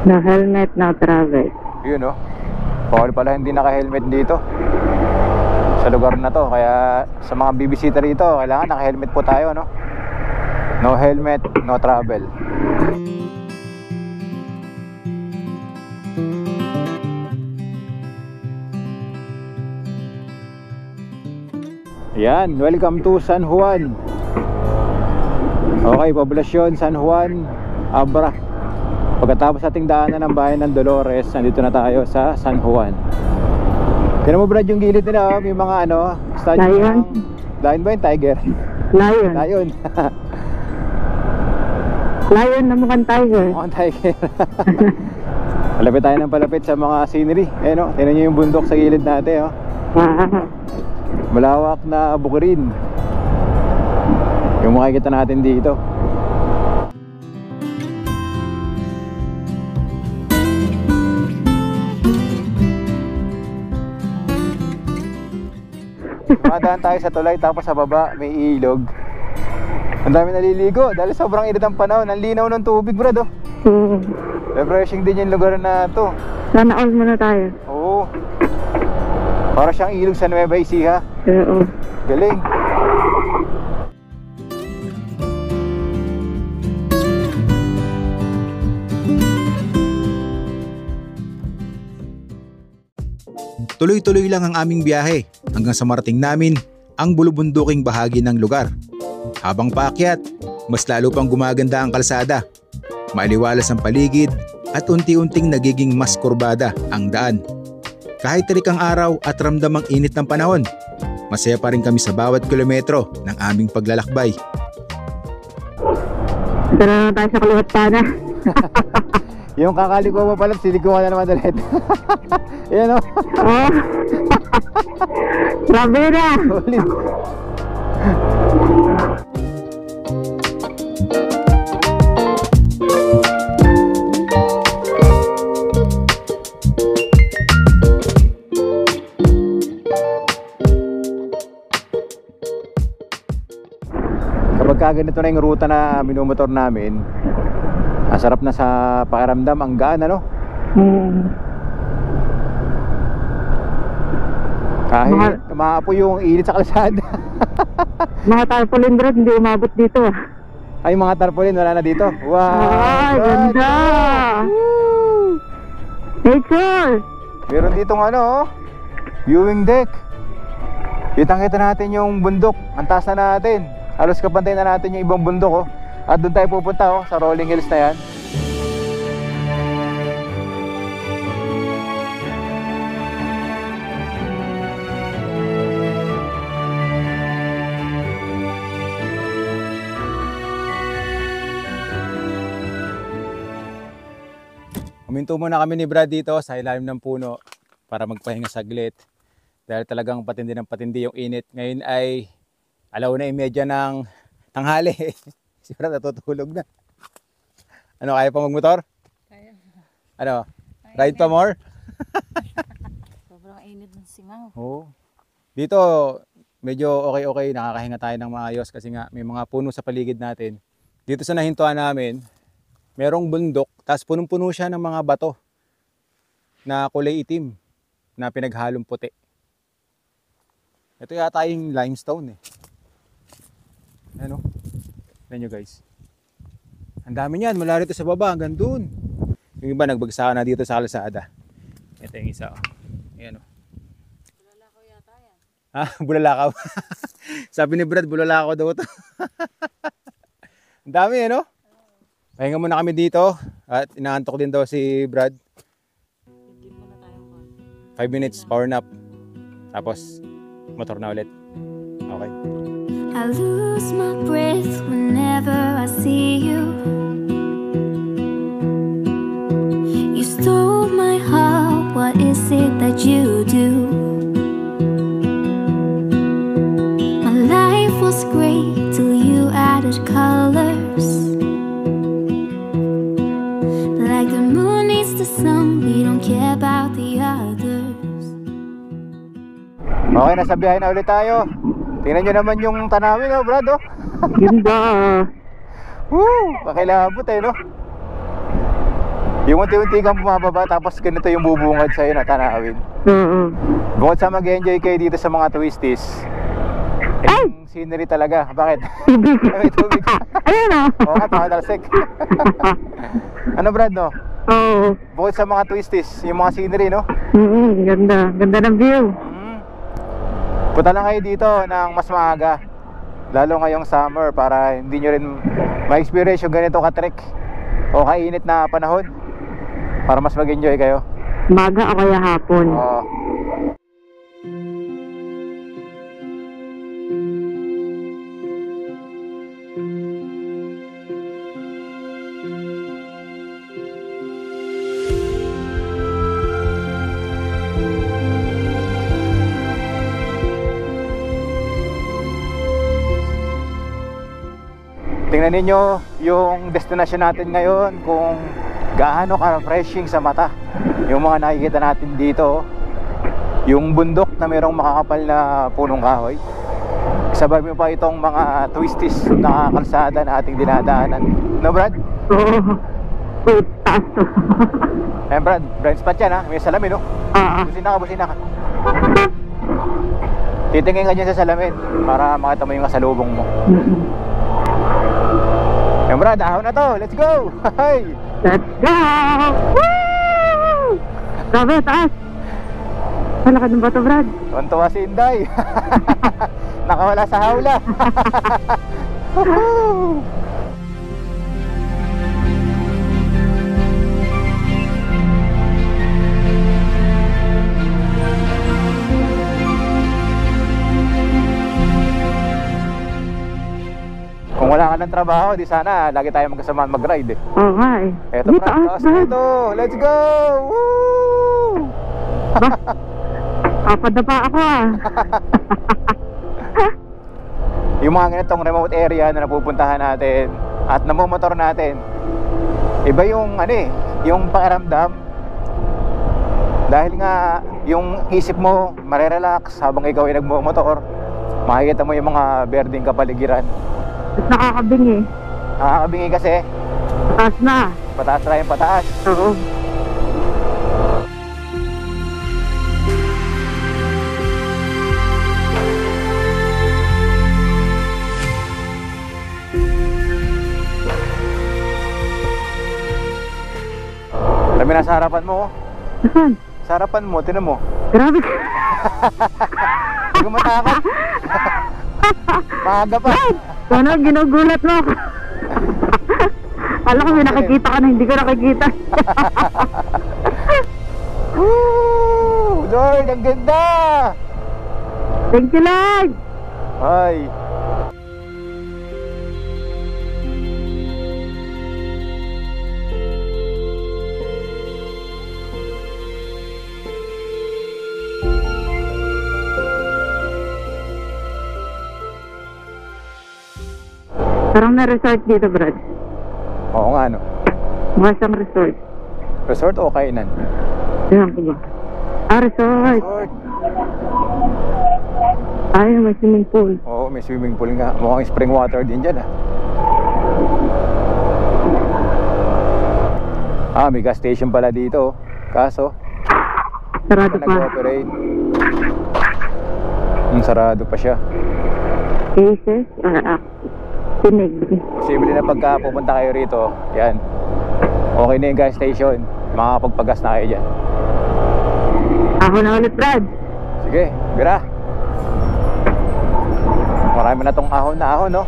No helmet, no travel. Yun, oh. Bawal pala hindi naka-helmet dito sa lugar na to. Kaya sa mga bibisita rito, kailangan naka-helmet po tayo, no? No helmet, no travel. Yan, welcome to San Juan. Okay, poblasyon San Juan, Abra. Pagkatapos ating daanan ng bayan ng Dolores, nandito na tayo sa San Juan. Tignan mo, Brad, yung gilid nila, may mga ano, statue Lion. Lion ba yun? Tiger? Lion. Lion. Lion na mukhang tiger. Mukhang tiger. Palapit tayo ng palapit sa mga scenery. Eh, no? Tignan nyo yung bundok sa gilid natin, oh. Wow. Malawak na bukirin yung makikita natin dito. Madaan tayo sa tulay, tapos sa baba may ilog. Ang dami naliligo dahil sobrang init ang panahon. Ang linaw ng tubig, Brad, oh. Refreshing din yung lugar na to. Sana all muna tayo. Oo. Para siyang ilog sa Nueva Ecija. Oo. Galing. Tuloy-tuloy lang ang aming biyahe hanggang sa marating namin ang bulubunduking bahagi ng lugar. Habang paakyat, mas lalo pang gumaganda ang kalsada. Maaliwalas ang paligid at unti-unting nagiging mas kurbada ang daan. Kahit terik ang araw at ramdam ang init ng panahon, masaya pa rin kami sa bawat kilometro ng aming paglalakbay. Tara na tayo sa kaliwat pana. Yung kakaliko mo pala, siliko ka na naman ulit. Yan o. Oh. Grabe na. Ulit. Kapag ganito na yung ruta na minumotor namin, ang sarap na sa pakiramdam, ang gaan, ano? Kahit maapoy yung init sa kalsada. Mga tarpaulin, Brad, hindi umabot dito. Ay, mga tarpaulin, wala na dito. Wow! Ay, ganda! Nature! Meron ditong ano, oh, viewing deck. Kitang-kita natin yung bundok. Ang taas na natin. Halos kapantay na natin yung ibang bundok, oh. At doon tayo pupunta, oh, sa rolling hills na yan. Huminto muna kami ni Brad dito sa ilalim ng puno para magpahinga saglit. Dahil talagang patindi ng patindi yung init. Ngayon ay 1:30 ng tanghali. Si Brad natutulog na. Ano, kaya pa magmotor? Kaya. Ano, ride pa more? Sobrang init ng singaw. Oo. Dito, medyo okay, nakakahinga tayo ng maayos kasi nga may mga puno sa paligid natin. Dito sa nahintuan namin, merong bundok, tapos punong-puno siya ng mga bato na kulay itim na pinaghalong puti. Ito yata yung limestone eh. Ano? Tignan nyo guys. Ang dami niyan, mula rito sa baba hanggang dun. Yung iba nagbagsakan na dito sa kalsada. Ito yung isa. Ayan o. Bulalakaw yata yan. Ha? Bulalakaw. Sabi ni Brad, bulalakaw daw ito. Ang dami eh, no? Pahinga muna kami dito. At inaantok din daw si Brad. Higit muna tayo ko. 5 minutes power nap. Tapos motor na ulit. Okay. I lose my breath whenever I see you. You stole my heart, what is it that you do? My life was great till you added colors. Like the moon needs the sun, we don't care about the others. Okay, nasa biyahe na ulit tayo. Tingnan nyo naman yung tanawin, oh, Brad, oh. Ganda. Woo! Pakilabot eh, no? Yung unti-unti kang bumababa, tapos ganito yung bubungad sa'yo na tanawin. Oo. Bukod sa mag-enjoy kayo dito sa mga twisties, yung scenery talaga. Bakit? Tubig. May tubig. Ayun o. Oo nga, tamatalsik. Ano, Brad, no? Oo. Bukod sa mga twisties, yung mga scenery, no? Ganda. Ganda ng view. Punta lang kayo dito ng mas maaga, lalo ngayong summer, para hindi nyo rin ma-experience yung ganito ka-trek o kainit na panahon, para mas mag-enjoy kayo. Maga o kaya hapon. Oo. Tingnan ninyo yung destination natin ngayon, kung gaano ka-refreshing sa mata yung mga nakikita natin dito. Yung bundok na mayroong makakapal na punong kahoy, sabay mo pa itong mga twisties na kalsada na ating dinadaanan. No, Brad? Oo. Wait, taas to. Ayan, Brad, blind spot yan, ha? May salamin, no? Busina ka. Titingin ka dyan sa salamin para makita mo yung kasalubong mo. Ayan, Brad, ahon na to. Let's go! Hi! Let's go! Woo! Grabe, taas. Malakad ng bato, Brad. Tuwan-tuwa si Inday. Nakawala sa hawla. ng trabaho, di sana lagi tayo magkasamaan mag-ride eh. Oo nga eh. Eto, Dito, Brad, taas na ito. Let's go! Woo! Papadapa ako ah. Yung mga ganitong remote area na napupuntahan natin at namomotor natin, iba yung ano eh, yung pakiramdam. Dahil nga yung isip mo marerelax habang ikaw ay nagmomotor. Makikita mo yung mga berdeng kapaligiran. At nakakabingi. Nakakabingi kasi. Pataas na. Pataas na yung pataas. Oo. Alam mo na sa harapan mo. Saan? Sa harapan mo, tinan mo. Grabe. Hindi ko matakot. Maaga pa. Sana ginugulat mo ako. Alam ko may nakikita ka na hindi ko nakikita. Woo! Lord, ang ganda! Thank you, Lord. Ay. Parang na resort dito, Brad. Oo nga, no? Mukha siyang resort. Resort o kainan? Ayan ko ba? Ah, resort. Resort. Ay, may swimming pool. Oo, may swimming pool nga. Mukhang spring water din dyan, ah. May gas station pala dito. Kaso, Sarado pa. nag-operate. Sarado pa siya. Cases? Tinig. Posible na pagka pupunta kayo rito, yan, okay na yung gas station. Makakapagpagas na kayo dyan. Ako na ulit, Brad. Sige, bira. Marami na tong ahon na ahon, no?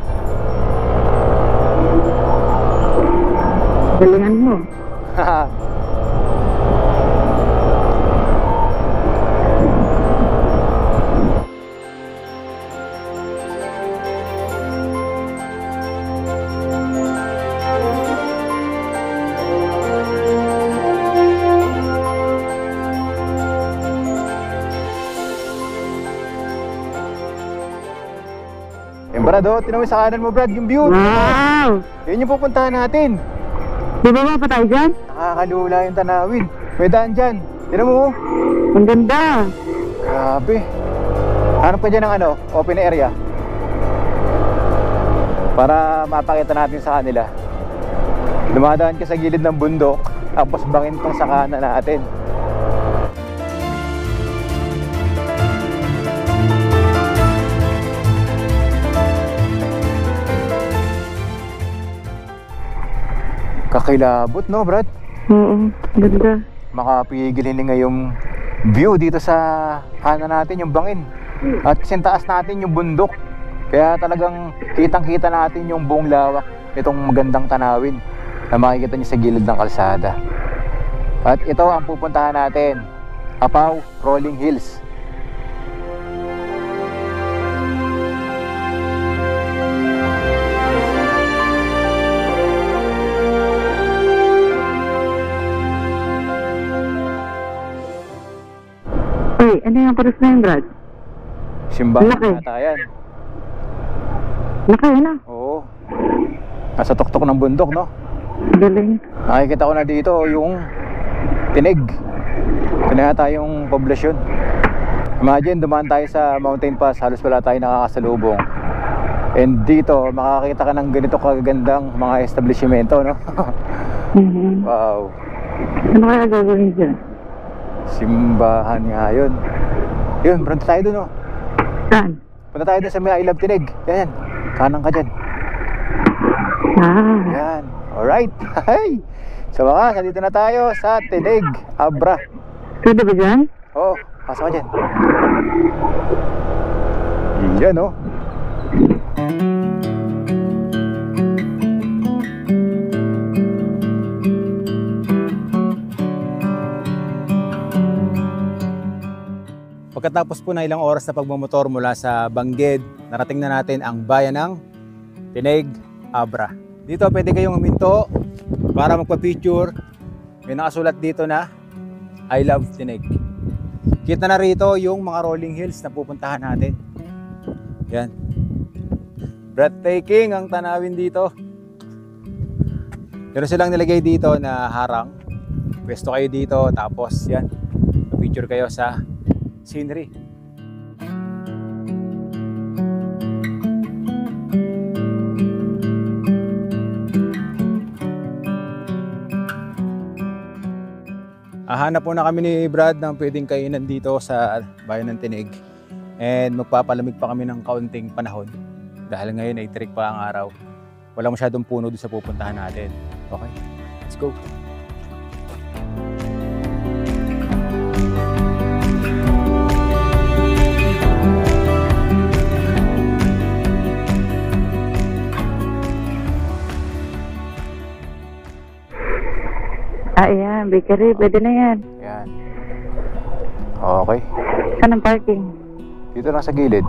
Galingan mo. Yung Brad, oh, tinawin sa kanan mo, Brad, yung view. Wow! Yun yung pupuntahan natin. Di ba ba pa tayo dyan? Nakakalula yung tanawin. May daan dyan. Tinan mo, oh. Ang ganda. Grabe. Hanap ka dyan ng ano, open area, para mapakita natin sa kanila. Dumadaan ka sa gilid ng bundok, tapos bangin tong sa kanan natin. Kakilabot, no, Brad? Oo, ganda. Makapigil hindi ngayong view dito sa kanan natin, yung bangin. At sintaas natin yung bundok. Kaya talagang kitang-kita natin yung buong lawak nitong magandang tanawin na makikita niyo sa gilid ng kalsada. At ito ang pupuntahan natin, Apaw Rolling Hills. Uy, ano yung krus na yun, Brad? Simbahan Laki. nata yan. Laki, ano? Oo. Nasa tuktok ng bundok, no? Galing. Nakikita ko na dito yung Tinig. Ito na yata yung poblasyon. Imagine, dumaan tayo sa mountain pass, halos wala tayo nakakasalubong. And dito, makakita ka ng ganito kagandang mga establishmento, no? Wow. Ano kaya gagawin dyan? Simbahan nga yun. Yun, punta tayo dun, no? Saan? Punta tayo dun sa may I Love Tinig. Yan, kanang ka dyan. Ah, Yan, alright. Hey! Sa wakas, nandito na tayo sa Tinig, Abra. pwede ba dyan? Oo, pasok ka dyan. Yan, no? Pagkatapos po na ilang oras na pagmamotor mula sa Bangged, narating na natin ang bayan ng Tinig, Abra. Dito pwede kayong huminto para magpa-picture. May nakasulat dito na I love Tinig. Kita na rito yung mga rolling hills na pupuntahan natin. Yan. Breathtaking ang tanawin dito. Pero silang nilagay dito na harang. Pwesto kayo dito tapos yan. Picture kayo sa scenery. Hanap po na kami ni Brad ng pwedeng kainan dito sa Bayan ng Tinig. And magpapalamig pa kami ng kaunting panahon. Dahil ngayon ay trick pa ang araw. Wala masyadong puno doon sa pupuntahan natin. Okay, let's go. Ayan, bakery. Pwede na yan. Yan. Okay. Saan ang parking? Dito lang sa gilid.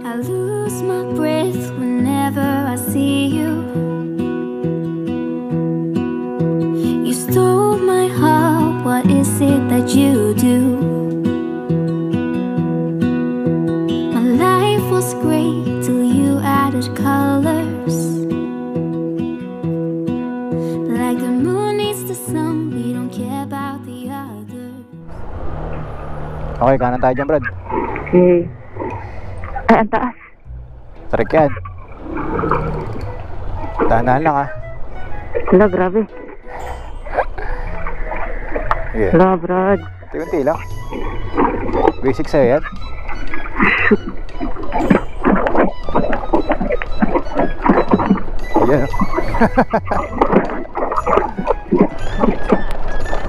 I lose my breath whenever I see you. You stole my heart, what is it that you do? My life was great till you added colors. Like the moon needs the sun, we don't care about the other. Okay, kanan tayo dyan, Brad. Okay. Ay, ang taas. Tarik yan. Dahan-dahan lang ha. Hala, grabe. Sige. Hala, Brad. Unti-unti lang. Basic sa'yo yan. Ayan.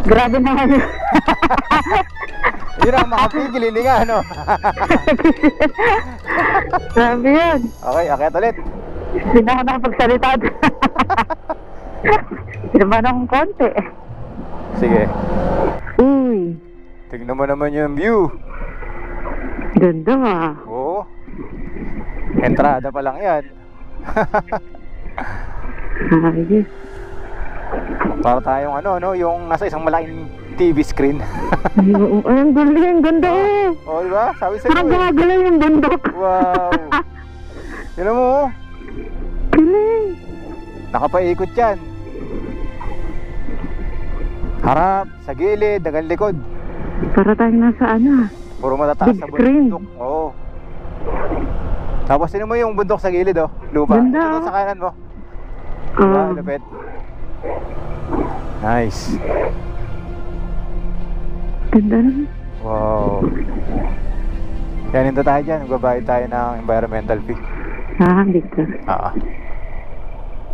Grabe naman yun. Hindi na makapigil, hindi nga ano. Grabe yun. Okay, akyat ulit. Hindi na ako nakapagsalita. Sinaman akong konti. Sige. Uy, Tignan mo naman yung view. ganda ah. Oo. Entrada pa lang yan. Ayos. Para tayong yung nasa isang malaking TV screen. Ay, ang galing, ganda eh. Oh, di ba? Sabi sa'yo Parang eh. gumagalaw yung bundok. Wow. Tignan mo. Galing. Nakapaikot yan. Harap, sa gilid, hanggang likod. Para tayong nasa ano. Puro matataas Big na screen. bundok. Oo. Tapos tignan mo yung bundok sa gilid, oh. Lupa. Ganda, Ito oh. sa kanan mo. Diba? Ah, Lupit. Nice. ganda naman. Wow. Yan, hinto tayo dyan. Magbabayad tayo ng environmental fee. Ah, dito. Oo.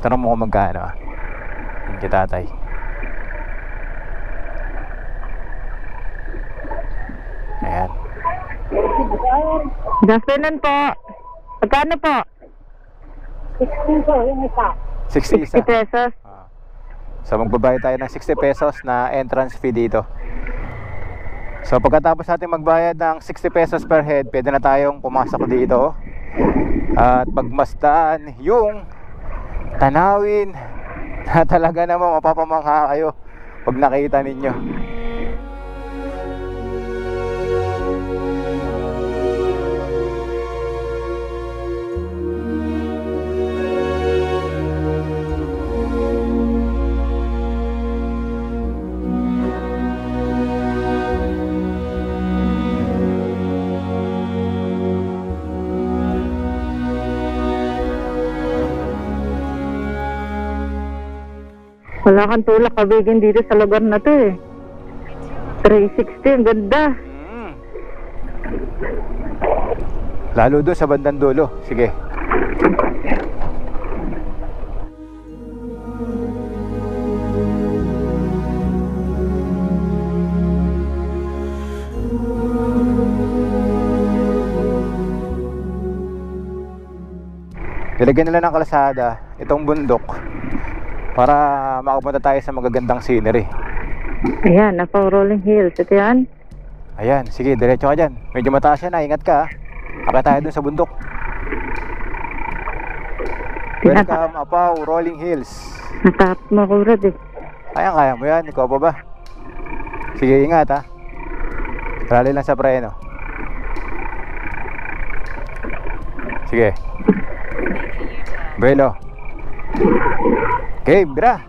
Tanong mo kung magkano ah. Yung kita tatay. Ayan. Good afternoon po. Magkano po? 60 po, yung isa. 60 isa. 60 pesos. So magbabayad tayo ng 60 pesos na entrance fee dito. So pagkatapos natin magbayad ng 60 pesos per head, pwede na tayong pumasok dito at pagmasdan yung tanawin na talaga naman mapapamangha kayo pag nakita ninyo. Wala kang tulak kabigin dito sa lugar na to eh. 360, ang ganda. Lalo doon sa bandang dulo. Sige. Nilagyan nila ng kalsada itong bundok para makapunta tayo sa magagandang scenery. Ayan, napa-rolling hills. Ito yan. Ayan, sige, diretso ka dyan. Medyo mataas yan, ingat ka. Akit tayo dun sa bundok. Welcome, Apaw, Rolling Hills. Natapos mo ko, Brad eh. Kaya mo yan, ikaw pa ba? Sige, ingat ha. Rally lang sa preno. Sige. Belo. Okay, bra.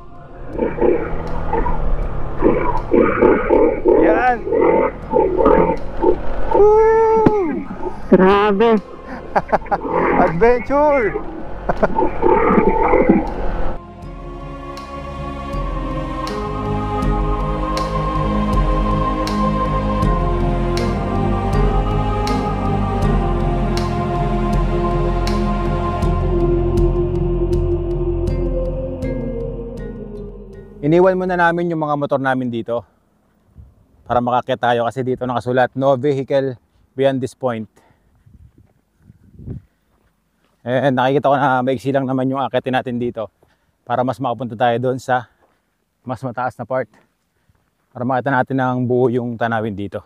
Yan. Woo! Grabe. Adventure. Iniwan muna namin yung mga motor namin dito para makakit tayo kasi dito nakasulat no vehicle beyond this point. And nakikita ko na maiksi lang naman yung akitin natin dito para mas makapunta tayo doon sa mas mataas na part para makita natin ang buo yung tanawin dito.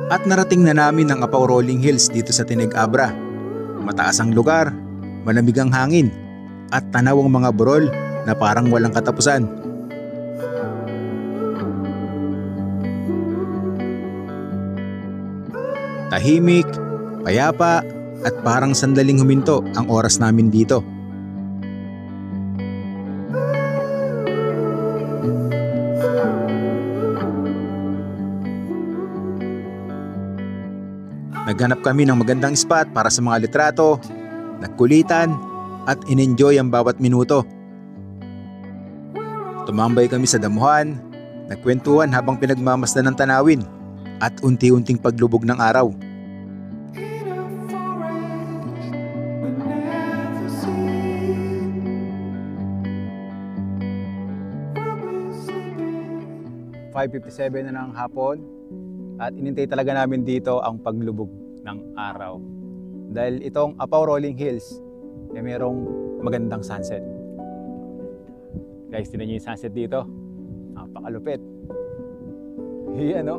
At narating na namin ang Apaw Rolling Hills dito sa Tineg Abra. Mataas ang lugar, malamig ang hangin, at tanaw ang mga burol na parang walang katapusan. Tahimik, payapa, at parang sandaling huminto ang oras namin dito. Naghanap kami ng magandang spot para sa mga litrato, nagkulitan, at in-enjoy ang bawat minuto. Tumambay kami sa damuhan, nagkwentuhan habang pinagmamasdan ng tanawin, at unti-unting paglubog ng araw. (5:57) na ng hapon. At inintay talaga namin dito ang paglubog ng araw. Dahil itong Apaw Rolling Hills ay merong magandang sunset. Guys, tinan nyo yung sunset dito. Napakalupit. Yan o.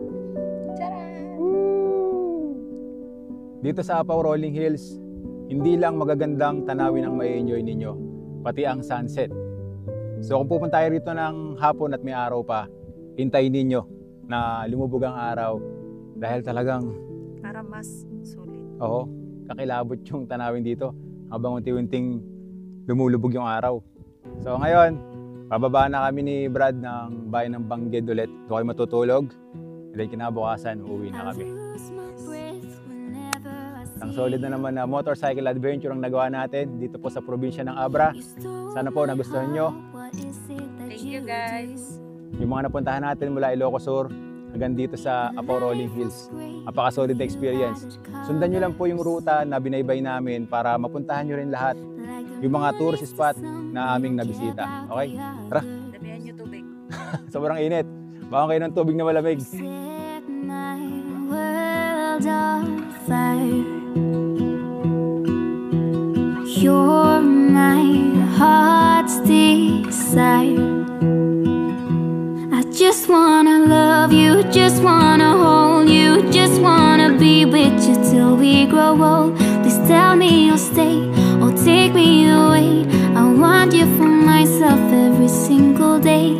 Dito sa Apaw Rolling Hills, hindi lang magagandang tanawin ang mai-enjoy ninyo, pati ang sunset. So kung pupunta tayo rito ng hapon at may araw pa, hintayin ninyo na lumubog ang araw dahil talagang Para mas sulit. oo, kakilabot yung tanawin dito habang unti-unting lumulubog yung araw. So ngayon, bababa na kami ni Brad ng bayan ng Bangged ulit. Doon kayo matutulog. And then kinabukasan, uuwi na kami. Ang solid na naman na motorcycle adventure ang nagawa natin dito po sa probinsya ng Abra. Sana po nagustuhan nyo. Thank you guys. Yung mga napuntahan natin mula Ilocos Sur hanggang dito sa Apaw Rolling Hills. Napaka-solid na experience. Sundan nyo lang po yung ruta na binaybay namin para mapuntahan nyo rin lahat yung mga tourist spot na aming nabisita. Okay? Tara! Damihan nyo tubig. Sobrang init. Baka kayo ng tubig na malamig. Set my world on fire. You're my heart's desire. I just wanna love you, just wanna hold you, just wanna be with you till we grow old. Please tell me you'll stay or take me away. I want you for myself every single day.